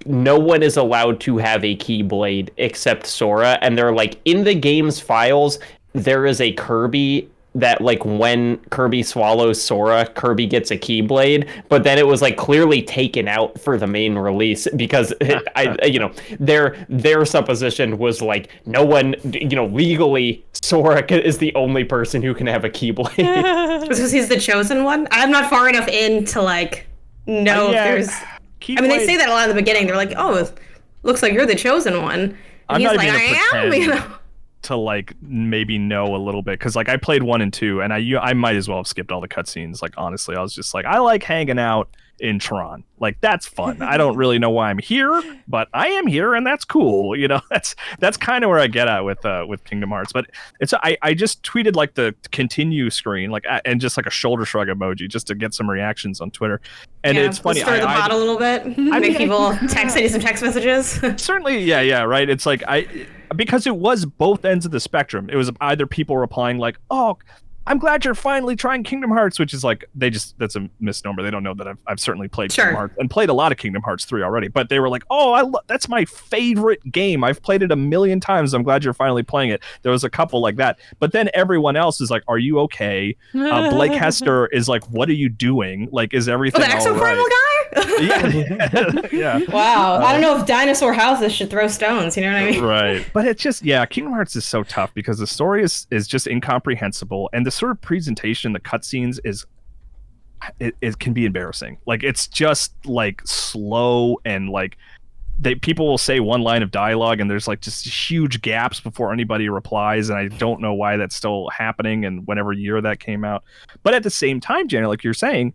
no one is allowed to have a Keyblade except Sora, and they're like, in the game's files there is a Kirby that like when Kirby swallows Sora, Kirby gets a Keyblade, but then it was like clearly taken out for the main release because their supposition was like no one, legally Sora is the only person who can have a Keyblade. Because he's the chosen one. I'm not far enough in to like know if there's. Keyblade, I mean, they say that a lot in the beginning. They're like, "Oh, it looks like you're the chosen one." And I'm he's not like, even "I gonna am." pretend to like maybe know a little bit because like I played 1 and 2, and I might as well have skipped all the cutscenes. Like honestly, I was just like, I like hanging out in Tron. Like that's fun. I don't really know why I'm here, but I am here, and that's cool. That's kind of where I get at with Kingdom Hearts. But it's I just tweeted like the continue screen like and just like a shoulder shrug emoji just to get some reactions on Twitter. And it's funny. Stir the pot a little bit. Make people send you some text messages. Certainly, yeah, right. It's like because it was both ends of the spectrum. It was either people replying like, "Oh, I'm glad you're finally trying Kingdom Hearts," which is like that's a misnomer. They don't know that I've certainly played Kingdom Hearts and played a lot of Kingdom Hearts 3 already. But they were like, "Oh, that's my favorite game. I've played it 1,000,000 times. I'm glad you're finally playing it." There was a couple like that. But then everyone else is like, "Are you okay?" Blake Hester is like, "What are you doing? Like, is everything the Exoprimal right?" guy? Yeah. Wow. I don't know if dinosaur houses should throw stones. You know what I mean? Right. But it's just, Kingdom Hearts is so tough because the story is just incomprehensible, and the sort of presentation, the cutscenes it can be embarrassing. Like it's just like slow, and like people will say one line of dialogue and there's like just huge gaps before anybody replies, and I don't know why that's still happening and whenever year that came out. But at the same time, Janet, like you're saying,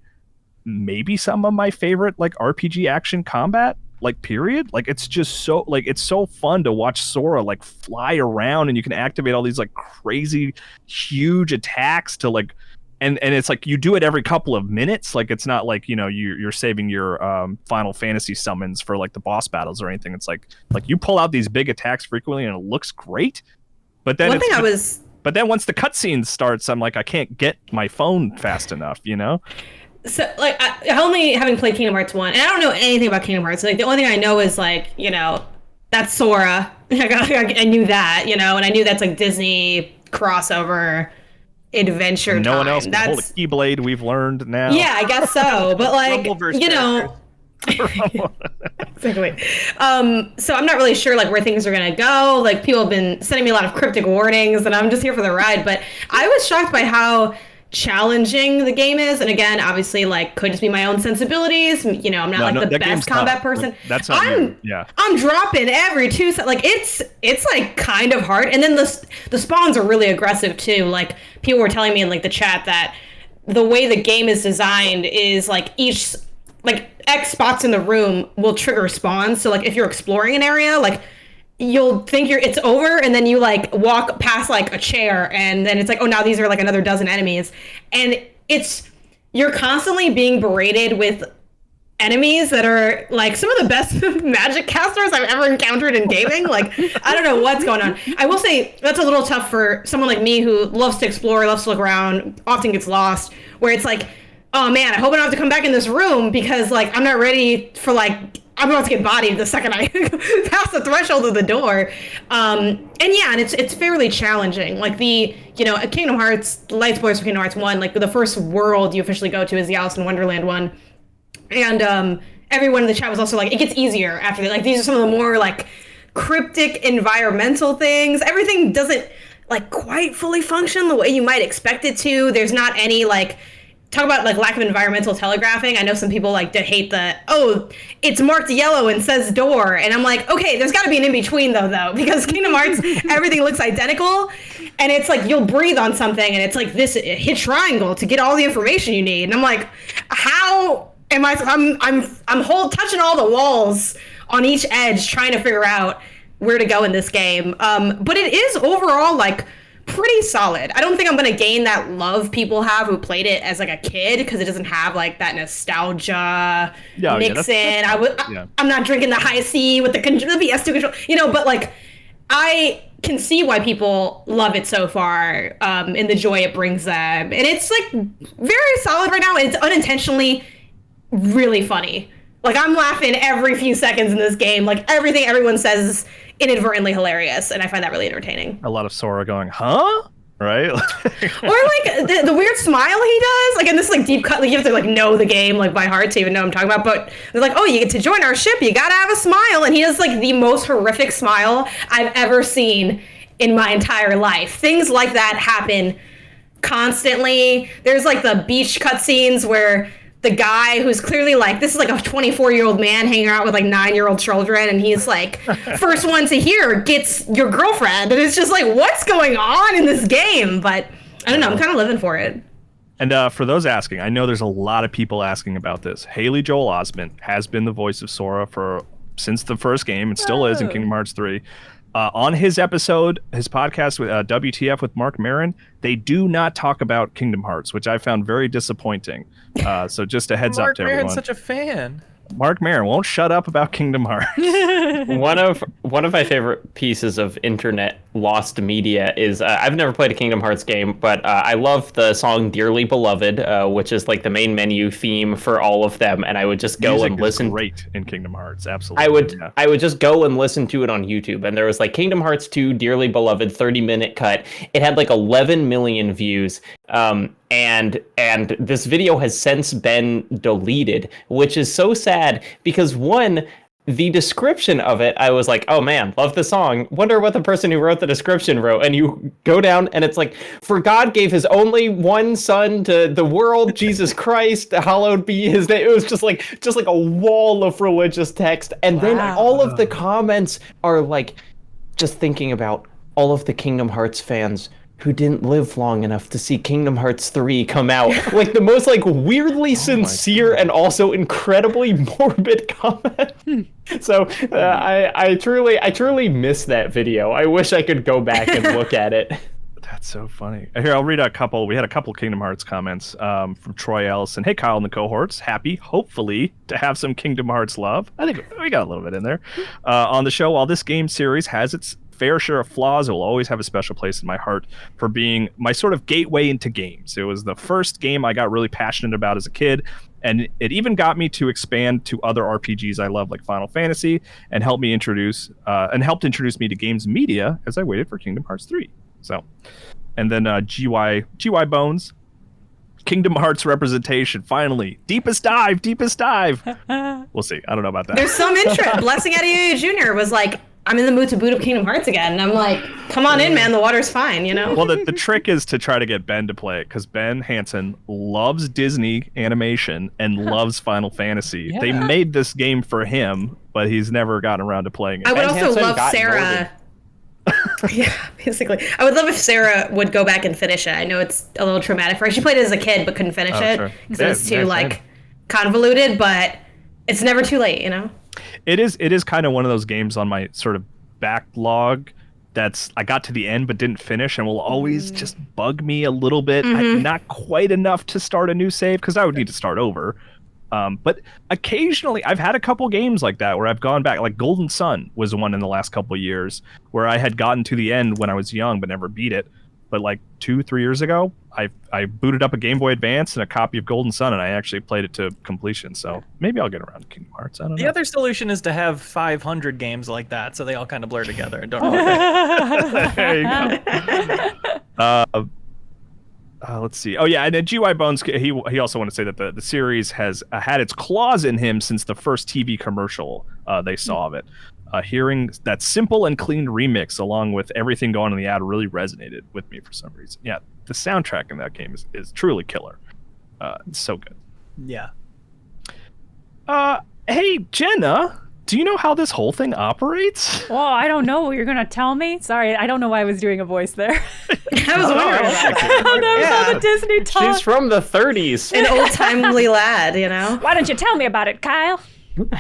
maybe some of my favorite like RPG action combat, like period. Like it's just so like it's so fun to watch Sora like fly around, and you can activate all these like crazy huge attacks to like and it's like you do it every couple of minutes. Like it's not like you're saving your Final Fantasy summons for like the boss battles or anything. It's like you pull out these big attacks frequently and it looks great. But then but then once the cutscene starts, I'm like, I can't get my phone fast enough, So, like, I only having played Kingdom Hearts 1, and I don't know anything about Kingdom Hearts. Like, the only thing I know is, like, that's Sora. I knew that, and I knew that's, like, Disney crossover. Adventure No Time. one else can hold a Keyblade, we've learned now. Yeah, I guess so. But like, Rumbleverse you know, exactly. So I'm not really sure like where things are gonna go. Like people have been sending me a lot of cryptic warnings, and I'm just here for the ride. But I was shocked by how challenging the game is, and again, obviously, like could just be my own sensibilities. You know, I'm not the best combat person. That's not you. Yeah, I'm dropping every 2 seconds. Like it's like kind of hard, and then the spawns are really aggressive too. Like people were telling me in like the chat that the way the game is designed is like each like X spots in the room will trigger spawns. So like if you're exploring an area, like you'll think it's over, and then you like walk past like a chair, and then it's like, oh, now these are like another dozen enemies, and you're constantly being berated with enemies that are like some of the best magic casters I've ever encountered in gaming. Like I don't know what's going on. I will say that's a little tough for someone like me who loves to explore, loves to look around, often gets lost, where it's like, oh man, I hope I don't have to come back in this room because like I'm not ready for like, I'm about to get bodied the second I pass the threshold of the door. And it's fairly challenging. Like Kingdom Hearts, Lights Boys for Kingdom Hearts 1, like the first world you officially go to is the Alice in Wonderland one. And everyone in the chat was also like, it gets easier after that. Like these are some of the more like cryptic environmental things. Everything doesn't like quite fully function the way you might expect it to. There's not any like, talk about like lack of environmental telegraphing. I know some people like to hate it's marked yellow and says door, and I'm like, okay, there's got to be an in between though, because Kingdom Hearts everything looks identical, and it's like you'll breathe on something and it's like this hit triangle to get all the information you need, and I'm like, how am I? I'm touching all the walls on each edge trying to figure out where to go in this game. But it is overall like pretty solid. I don't think I'm gonna gain that love people have who played it as like a kid, because it doesn't have like that nostalgia mix in. I'm not drinking the high C with the PS2 control, but like I can see why people love it so far, and the joy it brings them. And it's like very solid right now. It's unintentionally really funny. Like I'm laughing every few seconds in this game. Like everything everyone says is inadvertently hilarious, and I find that really entertaining. A lot of Sora going, huh? Right? Or like the weird smile he does, like in this like deep cut, like you have to like know the game like by heart to even know what I'm talking about. But they're like, oh, you get to join our ship, you gotta have a smile, and he has like the most horrific smile I've ever seen in my entire life. Things like that happen constantly. There's like the beach cutscenes where the guy who's clearly like, this is like a 24-year-old man hanging out with like 9-year-old children, and he's like, first one to hear gets your girlfriend, and it's just like, what's going on in this game? But I don't know, I'm kind of living for it. And for those asking, I know there's a lot of people asking about this. Haley Joel Osment has been the voice of Sora since the first game, and still is in Kingdom Hearts 3. On his podcast with WTF with Mark Maron, they do not talk about Kingdom Hearts, which I found very disappointing. So just a heads up to everyone. Mark Maron's such a fan. Mark Maron won't shut up about Kingdom Hearts. One of my favorite pieces of internet lost media is I've never played a Kingdom Hearts game, but I love the song "Dearly Beloved," which is like the main menu theme for all of them, and I would just go and listen. Great in Kingdom Hearts, absolutely. I would just go and listen to it on YouTube, and there was like Kingdom Hearts 2 Dearly Beloved 30-minute cut. It had like 11 million views. And this video has since been deleted, which is so sad because the description of it, I was like, oh man, love the song. Wonder what the person who wrote the description wrote. And you go down and it's like, for God gave his only one son to the world, Jesus Christ, hallowed be his name. It was just like a wall of religious text. And then all of the comments are like, just thinking about all of the Kingdom Hearts fans who didn't live long enough to see Kingdom Hearts 3 come out. Like the most like weirdly sincere and also incredibly morbid comment. So I truly miss that video. I wish I could go back and look at it. That's so funny. Here, I'll read a couple. We had a couple Kingdom Hearts comments from Troy Ellison. Hey, Kyle and the cohorts. Happy, hopefully, to have some Kingdom Hearts love. I think we got a little bit in there. On the show, while this game series has its fair share of flaws, it will always have a special place in my heart for being my sort of gateway into games. It was the first game I got really passionate about as a kid, and it even got me to expand to other RPGs I love, like Final Fantasy, and helped introduce me to games media as I waited for Kingdom Hearts 3. So And then GY Bones. Kingdom Hearts representation, finally. Deepest dive. We'll see. I don't know about that. There's some interest. Blessing Adeoye Jr. was like, I'm in the mood to boot up Kingdom Hearts again. And I'm like, come on in, man. The water's fine, you know? Well, the trick is to try to get Ben to play it, because Ben Hansen loves Disney animation and loves Final Fantasy. Yeah. They made this game for him, but he's never gotten around to playing it. I would also Hansen love got Sarah. molded. Yeah, basically. I would love if Sarah would go back and finish it. I know it's a little traumatic for her. She played it as a kid but couldn't finish it sure. because Yeah, it was too yeah, like same. convoluted, but it's never too late, you know? It is kind of one of those games on my sort of backlog that's I got to the end but didn't finish and will always just bug me a little bit. Not quite enough to start a new save, because I would need to start over. But occasionally I've had a couple games like that where I've gone back. Like Golden Sun was one in the last couple of years where I had gotten to the end when I was young but never beat it. But like 2-3 years ago, I booted up a Game Boy Advance and a copy of Golden Sun, and I actually played it to completion. So maybe I'll get around to Kingdom Hearts. I don't know. The other solution is to have 500 games like that, so they all kind of blur together and don't know. There you go. Let's see. Oh yeah, and then GY Bones. He also wanted to say that the series has had its claws in him since the first TV commercial they saw of it. Hearing that simple and clean remix along with everything going on in the ad really resonated with me for some reason. Yeah, the soundtrack in that game is truly killer. It's so good. Yeah. Hey Jenna, do you know how this whole thing operates? Well, I don't know. You're going to tell me? Sorry, I don't know why I was doing a voice there. I was wondering about that. Oh, no, it's all the Disney talk. She's from the 30s. An old timely lad, you know? Why don't you tell me about it, Kyle?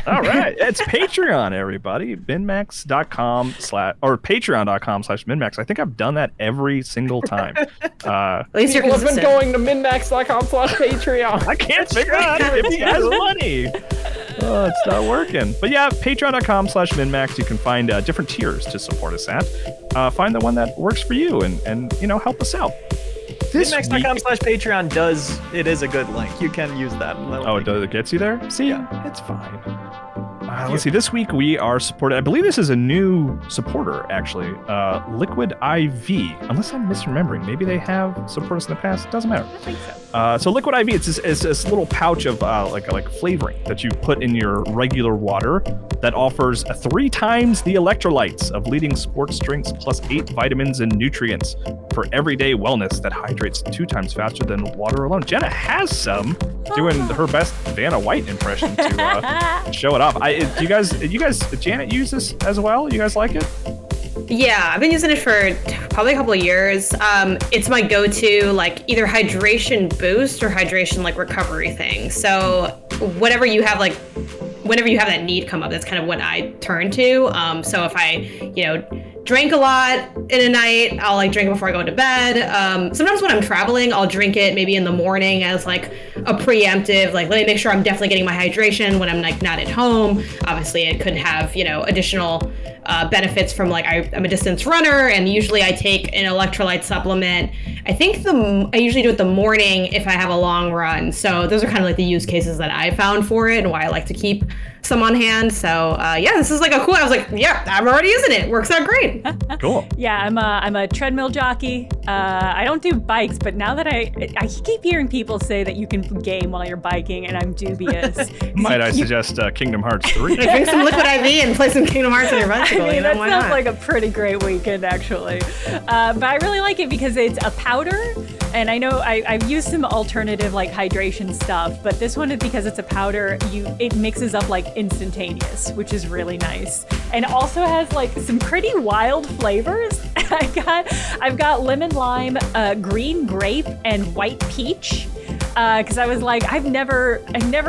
All right, it's Patreon, everybody. MinnMax.com/ or Patreon.com/MinnMax. I think I've done that every single time. At least you're People have been consistent. going to MinnMax.com/Patreon. I can't figure out how to give you guys money. Oh, it's not working. But yeah, Patreon.com/MinnMax. You can find different tiers to support us at. Find the one that works for you, and help us out. This week- MinnMax.com/Patreon is a good link. You can use that. Oh, it gets you there? See, Yeah. it's fine. Let's see. This week we are supported. I believe this is a new supporter, actually. Liquid IV. Unless I'm misremembering. Maybe they have supported us in the past. Doesn't matter. I think so. So Liquid IV, it's this little pouch of like flavoring that you put in your regular water that offers 3 times the electrolytes of leading sports drinks plus 8 vitamins and nutrients for everyday wellness that hydrates 2 times faster than water alone. Jenna has some, doing her best Vanna White impression to show it off. You guys, Janet, use this as well? You guys like it? Yeah, I've been using it for probably a couple of years. It's my go-to, like, either hydration boost or hydration, like, recovery thing. So whenever you have that need come up, that's kind of what I turn to. So if I, drank a lot in a night, I'll drink it before I go to bed. Sometimes when I'm traveling, I'll drink it maybe in the morning as a preemptive, let me make sure I'm definitely getting my hydration when I'm not at home. Obviously it could have, additional benefits from I'm a distance runner, and usually I take an electrolyte supplement. I think I usually do it the morning if I have a long run. So those are kind of the use cases that I found for it and why I like to keep some on hand. So this is a cool. I was I'm already using it. Works out great. Cool. Yeah, I'm a treadmill jockey. I don't do bikes, but now that I keep hearing people say that you can game while you're biking, and I'm dubious. Might I suggest Kingdom Hearts 3? Drink some Liquid IV and play some Kingdom Hearts on your bicycle. I mean, that why sounds not? like a pretty great weekend, actually. But I really like it because it's a powder, and I know I've used some alternative hydration stuff, but this one is because it's a powder. It mixes up instantaneous, which is really nice, and also has some pretty wild flavors. I've got lemon lime, green grape, and white peach. Because I was I've never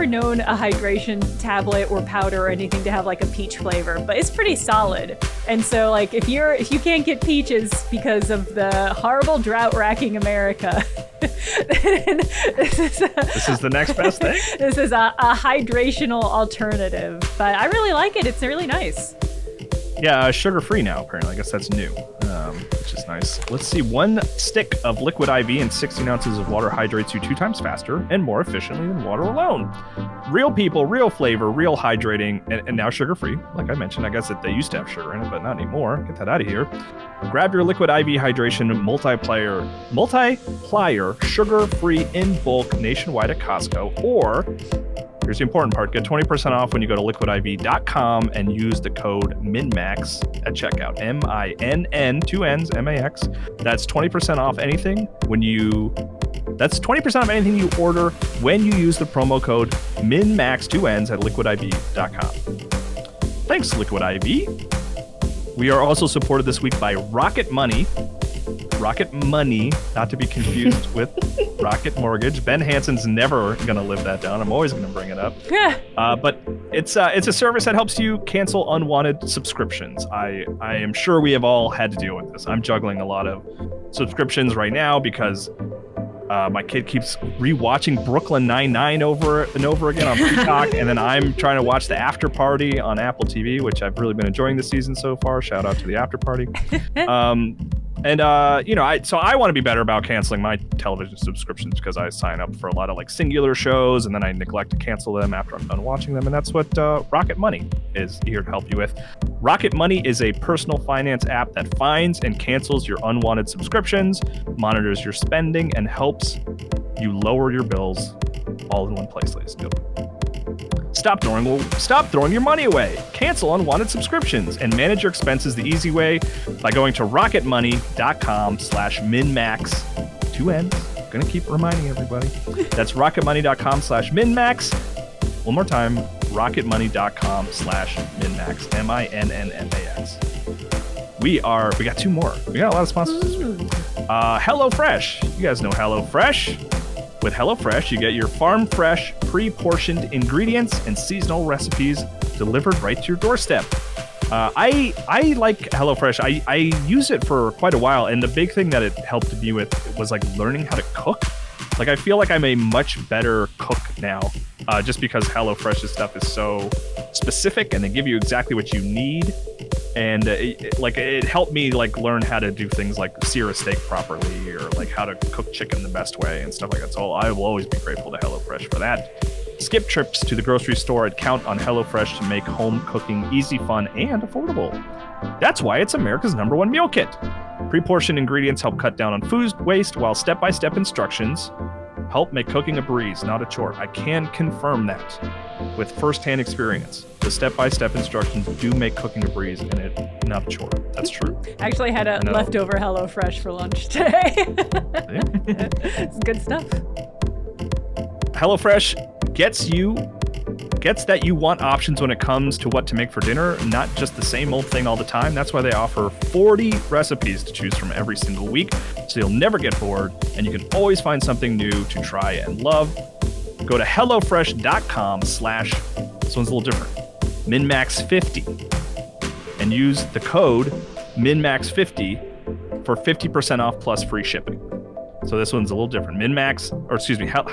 known a hydration tablet or powder or anything to have a peach flavor, but it's pretty solid. And so if you can't get peaches because of the horrible drought racking America, then this is the next best thing. This is a hydrational alternative, but I really like it. It's really nice. Yeah, sugar-free now, apparently. I guess that's new, which is nice. Let's see. 1 stick of liquid IV and 16 ounces of water hydrates you 2 times faster and more efficiently than water alone. Real people, real flavor, real hydrating, and now sugar-free. Like I mentioned, I guess that they used to have sugar in it, but not anymore. Get that out of here. Grab your liquid IV hydration multiplier sugar-free in bulk nationwide at Costco, or here's the important part. Get 20% off when you go to liquidiv.com and use the code MinnMax at checkout. MINN, 2 N's, MAX. That's 20% off anything that's 20% off anything you order when you use the promo code MinnMax, 2 N's, at liquidiv.com. Thanks, Liquid IV. We are also supported this week by Rocket Money. Rocket Money, not to be confused with Rocket Mortgage. Ben Hansen's never going to live that down. I'm always going to bring it up. But it's a service that helps you cancel unwanted subscriptions. I am sure we have all had to deal with this. I'm juggling a lot of subscriptions right now because my kid keeps rewatching Brooklyn Nine-Nine over and over again on Peacock, and then I'm trying to watch The After Party on Apple TV, which I've really been enjoying this season so far. Shout out to The After Party. So I want to be better about canceling my television subscriptions because I sign up for a lot of like singular shows and then I neglect to cancel them after I'm done watching them. And that's what Rocket Money is here to help you with. Rocket Money is a personal finance app that finds and cancels your unwanted subscriptions, monitors your spending, and helps you lower your bills all in one place, ladies and gentlemen. Stop throwing your money away. Cancel unwanted subscriptions and manage your expenses the easy way by going to rocketmoney.com/MinnMax. 2 N's. Gonna keep reminding everybody. That's rocketmoney.com/MinnMax. One more time, rocketmoney.com/MinnMax. MINNMAX. We got 2 more. We got a lot of sponsors this week. HelloFresh. You guys know HelloFresh. With HelloFresh, you get your farm fresh, pre-portioned ingredients and seasonal recipes delivered right to your doorstep. I like HelloFresh. I use it for quite a while, and the big thing that it helped me with was like learning how to cook. Like I feel like I'm a much better cook now, just because HelloFresh's stuff is so specific and they give you exactly what you need. And it helped me like learn how to do things like sear a steak properly or like how to cook chicken the best way and stuff like that. So I will always be grateful to HelloFresh for that. Skip trips to the grocery store and count on HelloFresh to make home cooking easy, fun, and affordable. That's why it's America's #1 meal kit. Pre-portioned ingredients help cut down on food waste, while step-by-step instructions help make cooking a breeze, not a chore. I can confirm that with firsthand experience. The step-by-step instructions do make cooking a breeze and it not a chore. That's true. I actually had a leftover HelloFresh for lunch today. It's good stuff. HelloFresh gets that you want options when it comes to what to make for dinner, not just the same old thing all the time. That's why they offer 40 recipes to choose from every single week, so you'll never get bored, and you can always find something new to try and love. Go to HelloFresh.com/ this one's a little different, MinnMax50, and use the code MinnMax50 for 50% off plus free shipping. So this one's a little different. MinnMax, or excuse me, I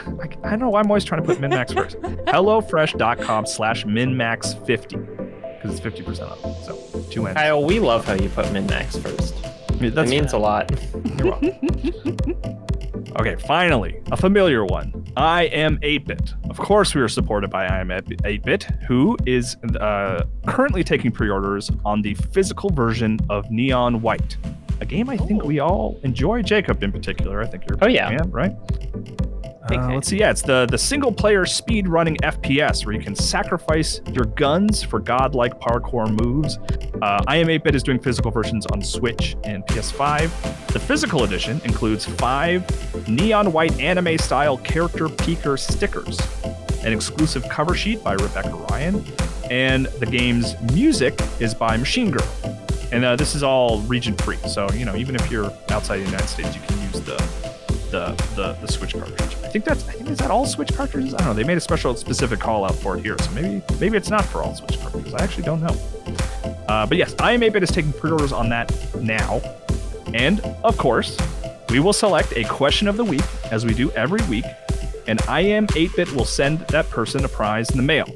don't know why I'm always trying to put MinnMax first. HelloFresh.com/MinnMax50, because it's 50% off. So 2 N's. Kyle, we love how you put MinnMax first. That means a lot. You're welcome. Okay, finally, a familiar one. I Am 8-Bit. Of course, we are supported by I Am 8-Bit, who is currently taking pre-orders on the physical version of Neon White, a game I think we all enjoy. Jacob, in particular, I think you're a fan, right? Let's see. Yeah, it's the single-player speed-running FPS where you can sacrifice your guns for godlike parkour moves. I Am 8-Bit is doing physical versions on Switch and PS5. The physical edition includes 5 neon white anime-style character peeker stickers, an exclusive cover sheet by Rebecca Ryan, and the game's music is by Machine Girl. And this is all region-free, so even if you're outside the United States, you can use the Switch cartridge. I think is that all Switch cartridges? I don't know. They made a specific call out for it here, so maybe it's not for all Switch cartridges. I actually don't know. But yes, I Am 8-Bit is taking pre-orders on that now, and of course, we will select a question of the week as we do every week, and I Am 8-Bit will send that person a prize in the mail.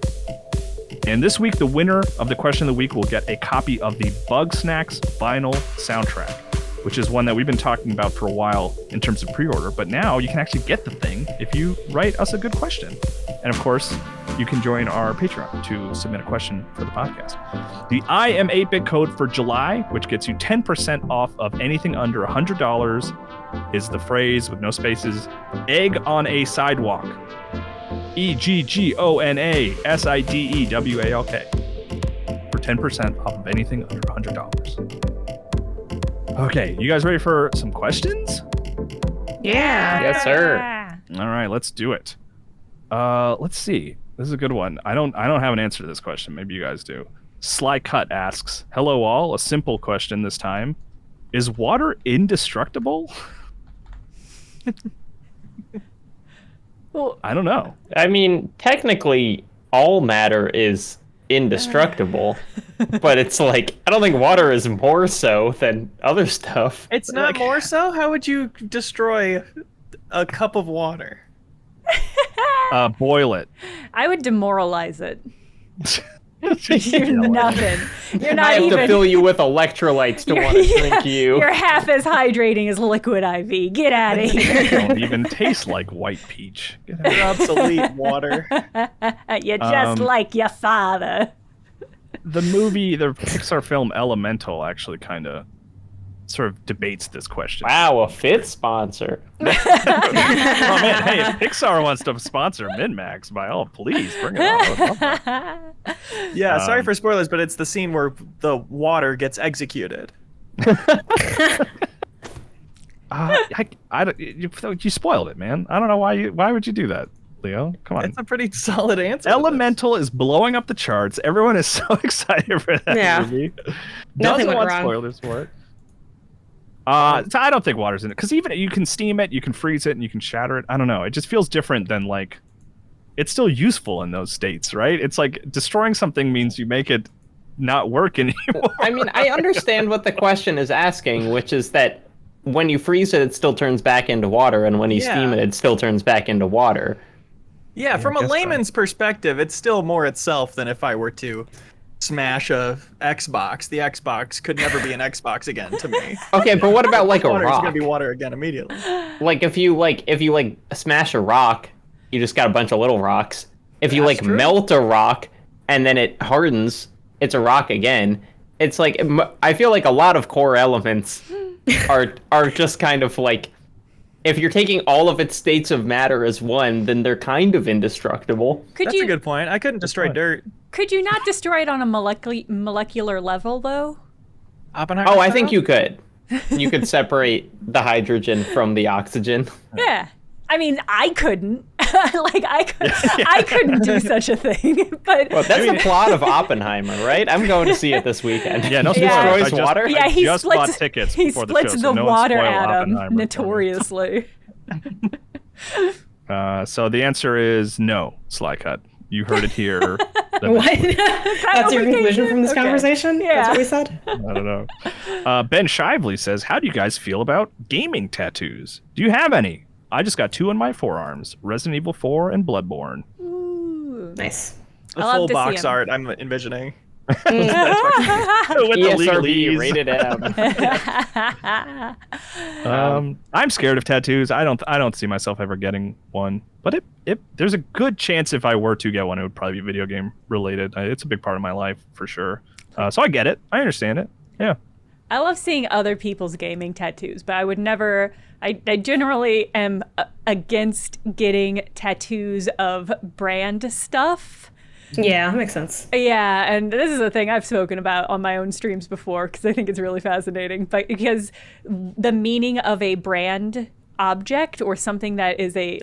And this week, the winner of the question of the week will get a copy of the Bug Snacks vinyl soundtrack, which is one that we've been talking about for a while in terms of pre-order. But now you can actually get the thing if you write us a good question. And of course, you can join our Patreon to submit a question for the podcast. The I Am 8-Bit code for July, which gets you 10% off of anything under $100, is the phrase with no spaces, egg on a sidewalk. EGGONASIDEWALK for 10% off of anything under $100. Okay, you guys ready for some questions? Yeah. Yes, sir. All right, let's do it. Let's see. This is a good one. I don't have an answer to this question. Maybe you guys do. Sly Cut asks, "Hello all, a simple question this time. Is water indestructible?" Well, I don't know. I mean, technically, all matter is indestructible, but it's like, I don't think water is more so than other stuff. It's not more so? How would you destroy a cup of water? Boil it. I would demoralize it. You're nothing. You're not I have even. to fill you with electrolytes to want to drink you. You're half as hydrating as liquid IV. Get out of here. You don't even taste like white peach. Get out. You're obsolete water. You're just like your father. The Pixar film Elemental actually kind of sort of debates this question. Wow, a fifth sponsor. Oh man, hey, if Pixar wants to sponsor MinnMax, by all, please bring it on. I would love that. Yeah, sorry for spoilers, but it's the scene where the water gets executed. You spoiled it, man. I don't know why would you do that, Leo? Come on. It's a pretty solid answer. Elemental is blowing up the charts. Everyone is so excited for that movie. Nothing Doesn't went want wrong. spoilers for it. So I don't think water's in it, because even you can steam it, you can freeze it, and you can shatter it. I don't know. It just feels different than like. It's still useful in those states, right? It's like destroying something means you make it not work anymore. I mean, I understand what the question is asking, which is that when you freeze it, it still turns back into water, and when you steam it, it still turns back into water. Yeah, from a layman's perspective, it's still more itself than if I were to smash a Xbox. The Xbox could never be an Xbox again to me. Okay, but what about like a Water is rock? gonna be water again immediately. Like if you smash a rock, you just got a bunch of little rocks. If you That's true. melt a rock and then it hardens, it's a rock again. It's like, I feel like a lot of core elements are just kind of like, if you're taking all of its states of matter as one, then they're kind of indestructible. That's a good point. I couldn't destroy dirt. Could you not destroy it on a molecular level, though? Oppenheimer Oh, I style? think you could. You could separate the hydrogen from the oxygen. Yeah. I mean, I couldn't. I couldn't do such a thing. But Well, that's the plot of Oppenheimer, right? I'm going to see it this weekend. Yeah, no He spoilers. destroys water. yeah, I he just splits. bought tickets He before the splits show, so the no one water spoil atom Oppenheimer for me. notoriously. So the answer is no, Sly Cut. You heard it here. What? That's your conclusion from this Okay. conversation? Yeah. That's what we said? I don't know. Ben Shively says, "How do you guys feel about gaming tattoos? Do you have any? I just got 2 on my forearms: Resident Evil 4 and Bloodborne." Ooh. Nice. The I love full to see box 'em. art I'm envisioning. With the ESRB legalese. rated M. I'm scared of tattoos. I don't see myself ever getting one. But there's a good chance if I were to get one, it would probably be video game related. It's a big part of my life for sure. So I get it. I understand it. Yeah. I love seeing other people's gaming tattoos, but I would never. I generally am against getting tattoos of brand stuff. Yeah, that makes sense. Yeah, and this is a thing I've spoken about on my own streams before because I think it's really fascinating. But because the meaning of a brand object or something that is a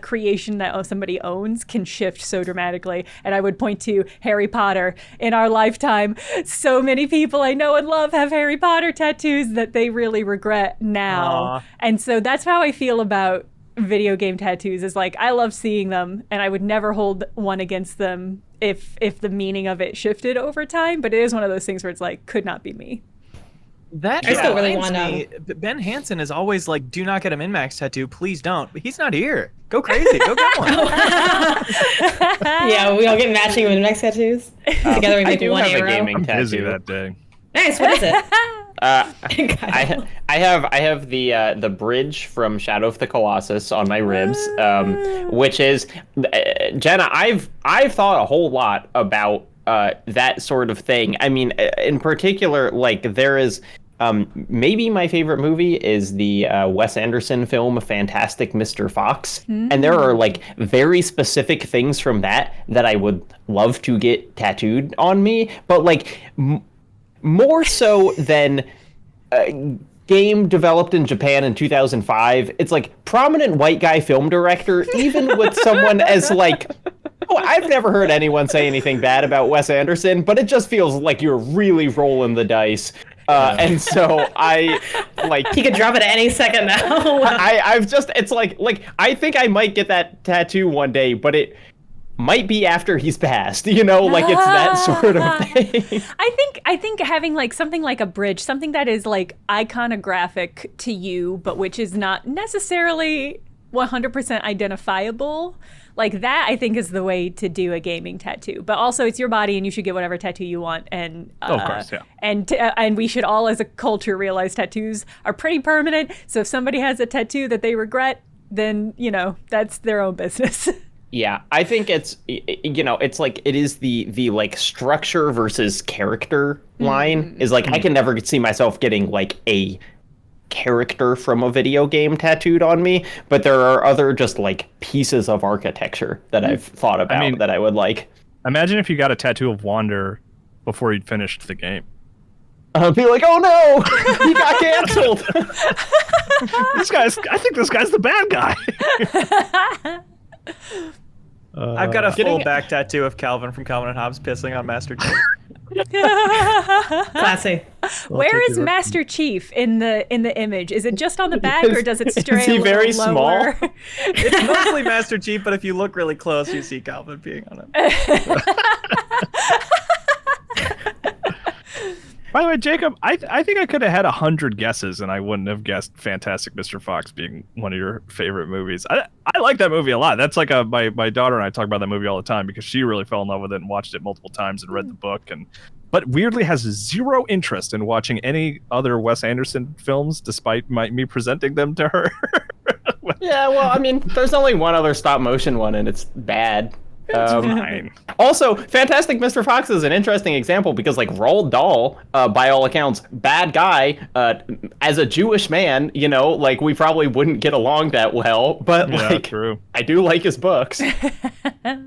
creation that somebody owns can shift so dramatically. And I would point to Harry Potter. In our lifetime, so many people I know and love have Harry Potter tattoos that they really regret now. Aw. And so that's how I feel about video game tattoos. Is like, I love seeing them and I would never hold one against them if the meaning of it shifted over time. But it is one of those things where it's like, could not be me. That I still really reminds wanna- me, Ben Hansen is always like, "Do not get a MinnMax tattoo, please don't." But he's not here. Go crazy, go get one. Yeah, we all get matching MinnMax tattoos. Together we I make do one have a arrow. gaming I'm busy tattoo. that day. Nice. What is it? I have the bridge from Shadow of the Colossus on my ribs, which is Jenna. I've thought a whole lot about that sort of thing. I mean, in particular, like there is. Maybe my favorite movie is the Wes Anderson film Fantastic Mr. Fox. And there are like very specific things from that I would love to get tattooed on me. But like more so than game developed in Japan in 2005, it's like prominent white guy film director, even with someone as like... Oh, I've never heard anyone say anything bad about Wes Anderson, but it just feels like you're really rolling the dice. And so I like He could drop it at any second now. it's like I think I might get that tattoo one day, but it might be after he's passed, you know, like it's that sort of thing. I think having like something like a bridge, something that is like iconographic to you, but which is not necessarily 100% identifiable. Like that, I think, is the way to do a gaming tattoo. But also, it's your body, and you should get whatever tattoo you want. And of course, yeah. And we should all, as a culture, realize tattoos are pretty permanent. So if somebody has a tattoo that they regret, then that's their own business. Yeah, I think it's it's like it is the like structure versus character line is like I can never see myself getting like a character from a video game tattooed on me, but there are other just like pieces of architecture that I've thought about that I would like. Imagine if you got a tattoo of Wander before you'd finished the game. I'd be like, oh no, he got canceled. I think this guy's the bad guy. I've got a full back tattoo of Calvin from Calvin and Hobbes pissing on Master Chief. Classy. Where is Master Chief in the image? Is it just on the back, or does it stray is he a little very lower? small? It's mostly Master Chief, but if you look really close, you see Calvin peeing on it. By the way, Jacob, I think I could have had 100 guesses and I wouldn't have guessed Fantastic Mr. Fox being one of your favorite movies. I like that movie a lot. That's like my daughter and I talk about that movie all the time because she really fell in love with it and watched it multiple times and read the book, but weirdly has zero interest in watching any other Wes Anderson films despite me presenting them to her. Yeah, well, I mean, there's only one other stop motion one and it's bad. Fine. Also, Fantastic Mr. Fox is an interesting example because, like, Roald Dahl, by all accounts, bad guy. As a Jewish man, like, we probably wouldn't get along that well. But, true. I do like his books. Let's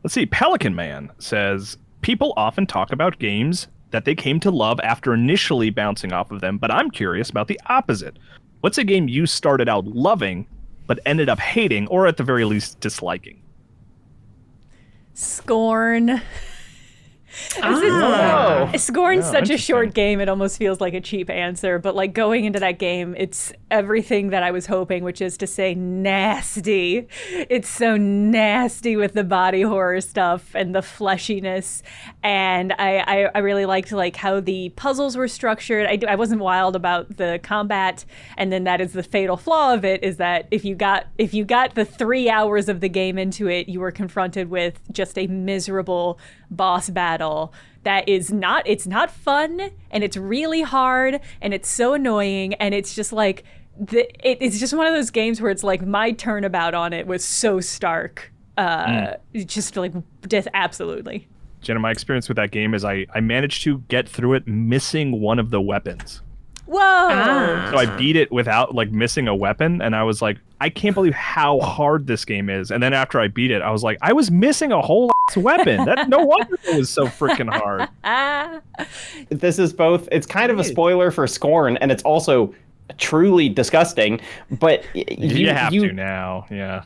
see. Pelican Man says, people often talk about games that they came to love after initially bouncing off of them, but I'm curious about the opposite. What's a game you started out loving, but ended up hating, or at the very least disliking? Scorn. Scorn's such a short game, it almost feels like a cheap answer, but like going into that game, it's everything that I was hoping, which is to say nasty. It's so nasty with the body horror stuff and the fleshiness, and I really liked like how the puzzles were structured. I wasn't wild about the combat, and then that is the fatal flaw of it, is that if you got the 3 hours of the game into it, you were confronted with just a miserable boss battle that is not fun, and it's really hard, and it's so annoying, and it's just like it's just one of those games where it's like my turnabout on it was so stark. Just like absolutely. Jenna, my experience with that game is I managed to get through it missing one of the weapons. Whoa! So I beat it without like missing a weapon, and I was like, I can't believe how hard this game is. And then after I beat it, I was like, I was missing a whole ass weapon. No wonder it was so freaking hard. This is both. It's kind of a spoiler for Scorn, and it's also truly disgusting. But you have to now, yeah.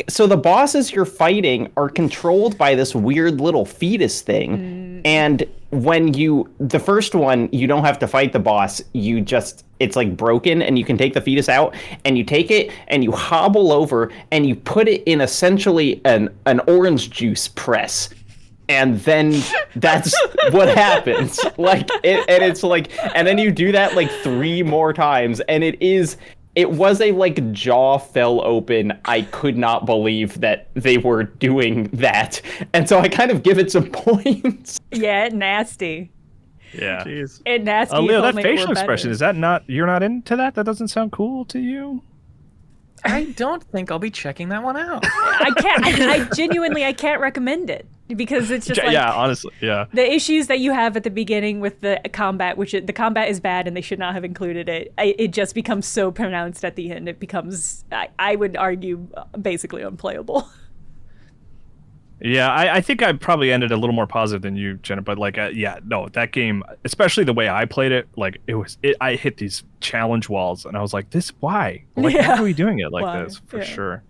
So the bosses you're fighting are controlled by this weird little fetus thing. And when the first one, you don't have to fight the boss. It's like broken, and you can take the fetus out, and you take it and you hobble over and you put it in essentially an orange juice press. And then that's what happens. Like, and then you do that like 3 more times, and it was a like jaw fell open. I could not believe that they were doing that, and so I kind of give it some points. Yeah, nasty. Yeah. Jeez. It nasty. Leo, if that only it facial were expression, better. is that not, you're not into that? That doesn't sound cool to you? I don't think I'll be checking that one out. I can't. I genuinely, I can't recommend it because it's just like Yeah, honestly, yeah. the issues that you have at the beginning with the combat, the combat is bad and they should not have included it. It just becomes so pronounced at the end. It becomes, I would argue, basically unplayable. Yeah, I think I probably ended a little more positive than you, Jenna. But like, yeah, no, that game, especially the way I played it, like I hit these challenge walls, and I was like, why? Like, Yeah. why are we doing it like Why? this? For Yeah. sure.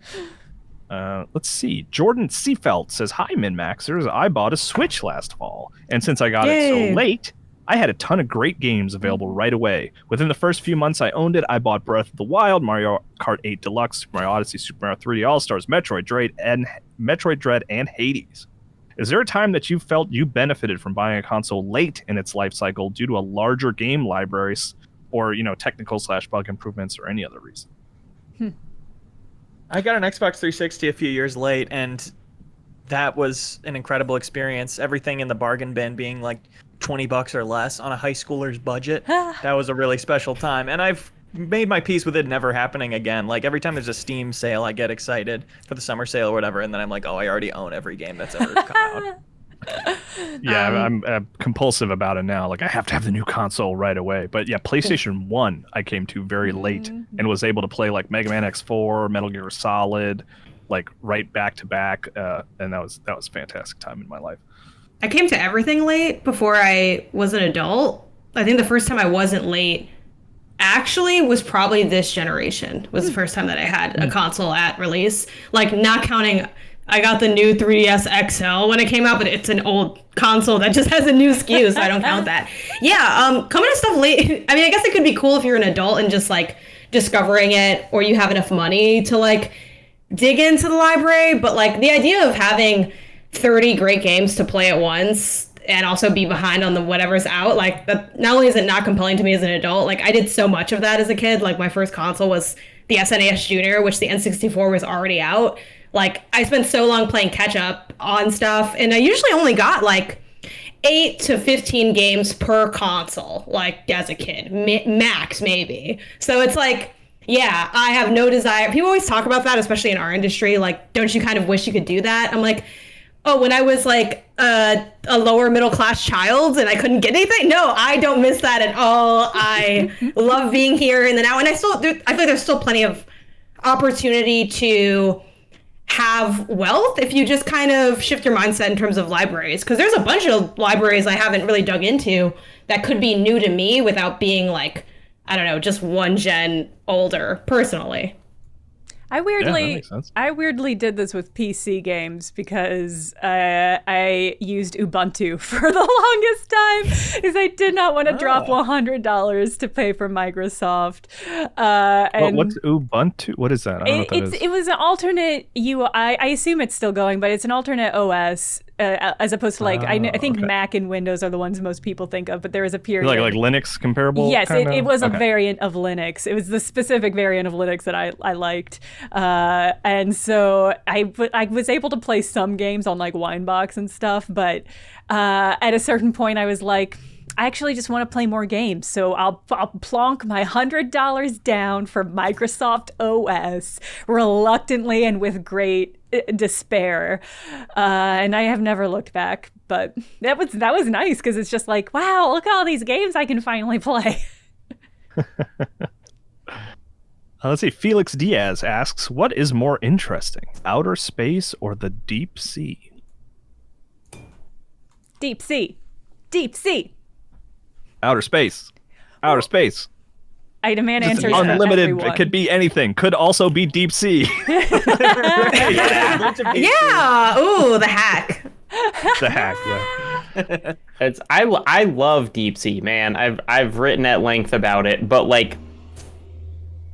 Let's see. Jordan Seafelt says, "Hi, MinnMaxers. I bought a Switch last fall, and since I got it Yay. so late, I had a ton of great games available right away. Within the first few months I owned it, I bought Breath of the Wild, Mario Kart 8 Deluxe, Super Mario Odyssey, Super Mario 3D All-Stars, Metroid Dread, and Hades. Is there a time that you felt you benefited from buying a console late in its life cycle due to a larger game library or, technical / bug improvements or any other reason?" I got an Xbox 360 a few years late, and that was an incredible experience. Everything in the bargain bin being like $20 or less on a high schooler's budget. That was a really special time, and I've made my peace with it never happening again. Like, every time there's a Steam sale, I get excited for the summer sale or whatever, and then I'm like, oh, I already own every game that's ever come out. Yeah, I'm compulsive about it now. Like, I have to have the new console right away. But yeah, PlayStation 1 I came to very late and was able to play like Mega Man X4, Metal Gear Solid, like right back to back, and that was a fantastic time in my life. I came to everything late before I was an adult. I think the first time I wasn't late actually was probably this generation. Was the first time that I had a console at release. Like, not counting, I got the new 3DS XL when it came out, but it's an old console that just has a new SKU, so I don't count that. Yeah, coming to stuff late, I mean, I guess it could be cool if you're an adult and just like discovering it, or you have enough money to like dig into the library, but like the idea of having 30 great games to play at once and also be behind on the whatever's out, like, that not only is it not compelling to me as an adult, like I did so much of that as a kid. Like, my first console was the SNES Junior, which the N64 was already out. Like, I spent so long playing catch up on stuff, and I usually only got like 8 to 15 games per console, like, as a kid, max maybe. So it's like, yeah, I have no desire. People always talk about that, especially in our industry. Like, don't you kind of wish you could do that? I'm like, oh, when I was like a lower middle class child and I couldn't get anything? No, I don't miss that at all. I love being here in the now. And I feel like there's still plenty of opportunity to have wealth if you just kind of shift your mindset in terms of libraries. Because there's a bunch of libraries I haven't really dug into that could be new to me without being like, I don't know, just one gen older personally. I makes sense. weirdly did this with PC games because I used Ubuntu for the longest time because I did not want to drop $100 to pay for Microsoft. And What's Ubuntu? What is that? I don't know what that is. it was an alternate UI. I assume it's still going, but it's an alternate OS as opposed to like I think okay. Mac and Windows are the ones most people think of. But there was a period Like Linux comparable? Yes, kinda? it was a Okay. variant of Linux. It was the specific variant of Linux that I liked. And so I was able to play some games on like Winebox and stuff, but at a certain point I was like, I actually just want to play more games. So I'll plonk my $100 down for Microsoft OS reluctantly and with great despair. And I have never looked back, but that was nice because it's just like, wow, look at all these games I can finally play. Let's see. Felix Diaz asks, what is more interesting, outer space or the deep sea? Deep sea. Deep sea. Outer space. Outer space. I demand It's answers from unlimited. everyone. It could be anything. Could also be deep sea. Yeah. Ooh, the hack. The hack. Yeah. I love deep sea, man. I've written at length about it, but like,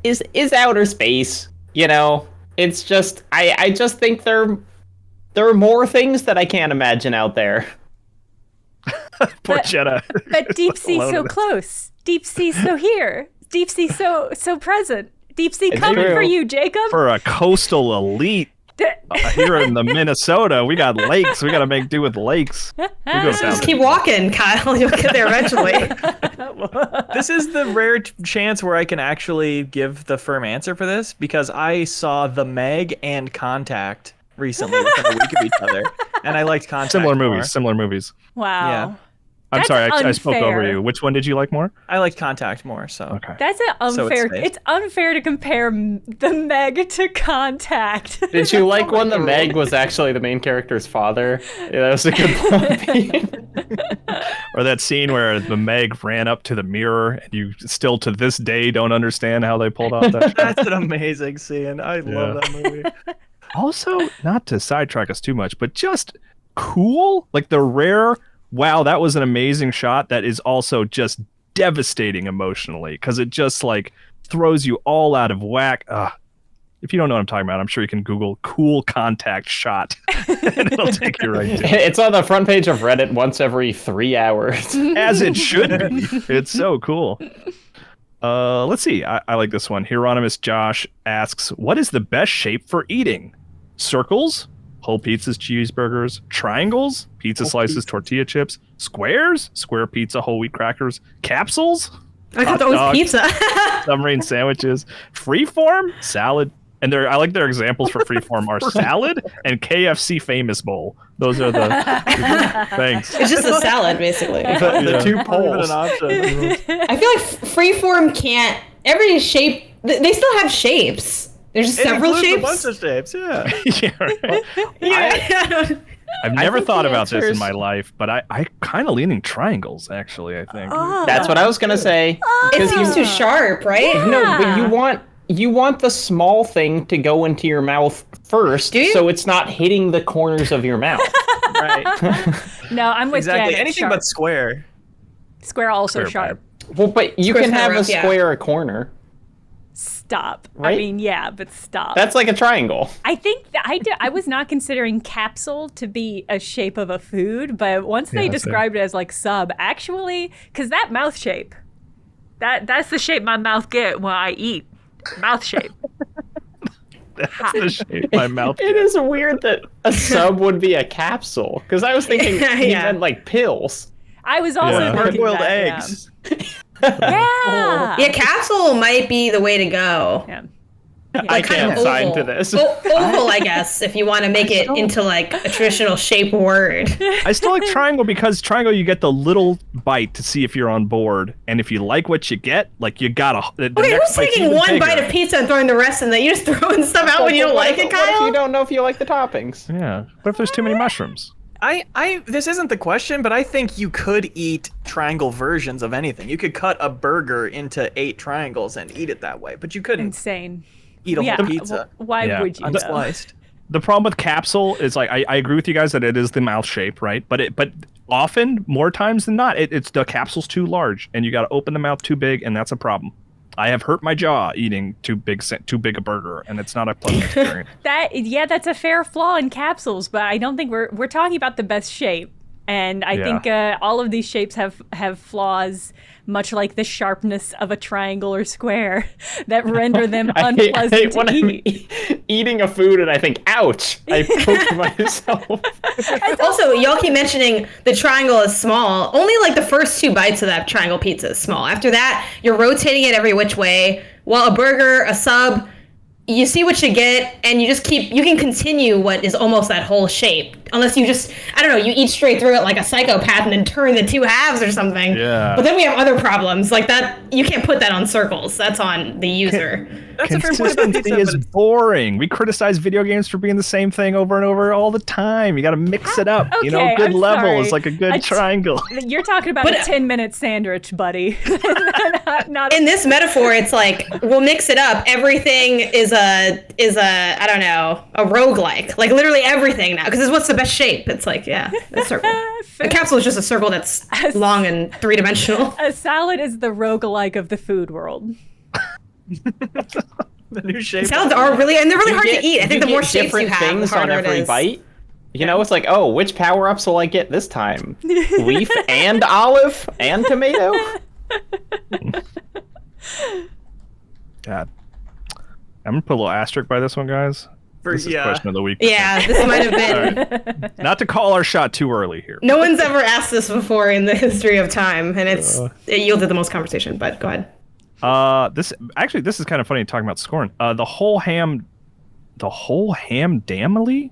is outer space, it's just I just think they're There are more things that I can't imagine out there. Poor Jenna. But deep sea Alone so in it. close. Deep sea so here. Deep sea so present. Deep sea coming true. for you, Jacob. For a coastal elite here in the Minnesota, we got lakes. We got to make do with lakes. We go down Just keep walking, Kyle. You'll get there eventually. This is the rare chance where I can actually give the firm answer for this, because I saw The Meg and Contact recently within a week of each other, and I liked Contact Similar more. movies. Wow. Yeah. I'm That's sorry, I spoke over unfair. you. Which one did you like more? I liked Contact more, so. Okay. That's an So it's unfair. safe. It's unfair to compare the Meg to Contact. Did you like when the Meg was actually the main character's father? Yeah, that was a good point. Or that scene where the Meg ran up to the mirror, and you still to this day don't understand how they pulled off that shot. That's an amazing scene. I love that movie. Also, not to sidetrack us too much, but just cool, like the rare. Wow, that was an amazing shot. That is also just devastating emotionally, because it just like throws you all out of whack. If you don't know what I'm talking about, I'm sure you can Google "cool contact shot" and it'll take you right to it. It's on the front page of Reddit once every 3 hours. As it should be. It's so cool. Let's see. I like this one. Hieronymus Josh asks, "What is the best shape for eating? Circles, whole pizzas, cheeseburgers, triangles, pizza slices, tortilla chips, squares, square pizza, whole wheat crackers, capsules, I hot thought that was dogs, pizza. submarine sandwiches, freeform, salad." And I like their examples for freeform are salad and KFC famous bowl. Those are the thanks. It's just a salad, basically. The two Not even poles. an option. I feel like freeform can't. Every shape, they still have shapes. There's just It several includes shapes. a bunch of shapes, yeah. Yeah, right. Yeah. I've never think thought the about this answer in is- my life, but I kind of leaning triangles, actually, I think. That's what I was gonna say. It seems too sharp, right? No, but you want the small thing to go into your mouth first, Do you? so it's not hitting the corners of your mouth. Right. No, I'm with Exactly. Janet. Anything Sharp. but square. Square also Square sharp. Well, but you Square's can have kinda a rough, yeah. square a corner. Stop. I Right? mean, yeah, but stop. That's like a triangle. I think that I was not considering capsule to be a shape of a food, but once they Yeah, same. described it as like sub, actually, because that mouth shape, that's the shape my mouth get when I eat. Mouth shape. That's the shape my mouth It gets. is weird that a sub would be a capsule, because I was thinking Yeah. you meant like pills. I was also Yeah. thinking Hard-boiled that, eggs. Yeah. Yeah, capsule might be the way to go. Yeah. I Kind can't of sign oval. to this. Oval, I guess, if you want to make it into like a traditional shape word. I still like triangle because triangle you get the little bite to see if you're on board, and if you like what you get, like you gotta. The Okay, next who's bite's taking even one bigger. bite of pizza and throwing the rest in there? You just throwing stuff out when you don't like it, What if Kyle? you don't know if you like the toppings? Yeah. What if there's too many mushrooms? This isn't the question, but I think you could eat triangle versions of anything. You could cut a burger into 8 triangles and eat it that way, but you couldn't Insane. eat a Yeah. whole pizza Why Yeah. would you? though? unsliced. The problem with capsule is like I agree with you guys that it is the mouth shape, right? But often, more times than not, it's the capsule's too large, and you got to open the mouth too big, and that's a problem. I have hurt my jaw eating too big a burger, and it's not a pleasant experience. That's a fair flaw in capsules, but I don't think we're talking about the best shape. And I think all of these shapes have flaws, much like the sharpness of a triangle or square, that render them I unpleasant hate to when I'm eat. eating a food and I think, ouch, I poke myself. Also, y'all keep mentioning the triangle is small. Only like the first 2 bites of that triangle pizza is small. After that, you're rotating it every which way. While a burger, a sub, you see what you get, and you can continue what is almost that whole shape. Unless you just, I don't know, you eat straight through it like a psychopath and then turn the 2 halves or something. Yeah. But then we have other problems. Like that, you can't put that on circles. That's on the user. That's a fair point about Consistency pizza, is but it's- boring. We criticize video games for being the same thing over and over all the time. You got to mix it up. You know, Okay, good I'm level sorry. is like a good I- triangle. You're talking about But- a 10-minute sandwich, buddy. not In this metaphor, it's like we'll mix it up. Everything is a I don't know, a roguelike. Like literally everything now, because it's what's the best shape. It's like a circle. A capsule is just a circle that's long and 3-dimensional. a salad is the roguelike of the food world. The new shape. Salads are really, and they're really hard to eat. I think the You more get shapes you different have, the things on harder it every is. bite. You know, it's like, oh, which power-ups will I get this time? Leaf and olive and tomato? God. I'm going to put a little asterisk by this one, guys. This is question of the week. Yeah, this might have been. Right. Not to call our shot too early here. No one's ever asked this before in the history of time, and it yielded the most conversation, but go ahead. This is kind of funny talking about scoring. The whole ham damily?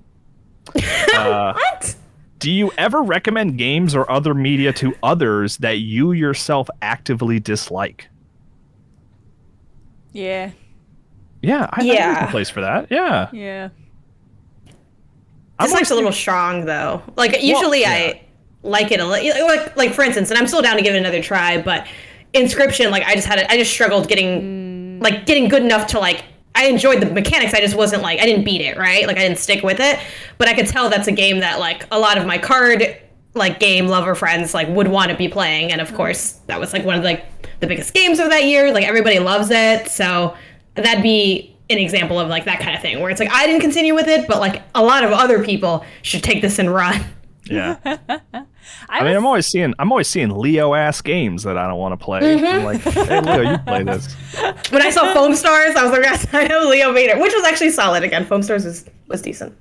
What? Do you ever recommend games or other media to others that you yourself actively dislike? Yeah. Yeah, I think there's a place for that. Yeah. Yeah. This looks a little strong, though. Like, usually I like it a little. Like, for instance, and I'm still down to give it another try, but Inscription, like, I just struggled getting good enough to, like, I enjoyed the mechanics. I just wasn't, like, I didn't beat it, right? Like, I didn't stick with it. But I could tell that's a game that, like, a lot of my card, like, game lover friends, like, would want to be playing. And, of course, that was, like, one of, like, the biggest games of that year. Like, everybody loves it. So that'd be an example of, like, that kind of thing. Where it's, like, I didn't continue with it, but, like, a lot of other people should take this and run. Yeah. I mean, I'm always seeing Leo-ass games that I don't want to play. Mm-hmm. I'm like, hey, Leo, you play this. When I saw Foam Stars, I was like, yes, I know Leo Vader, which was actually solid. Again, Foam Stars was decent.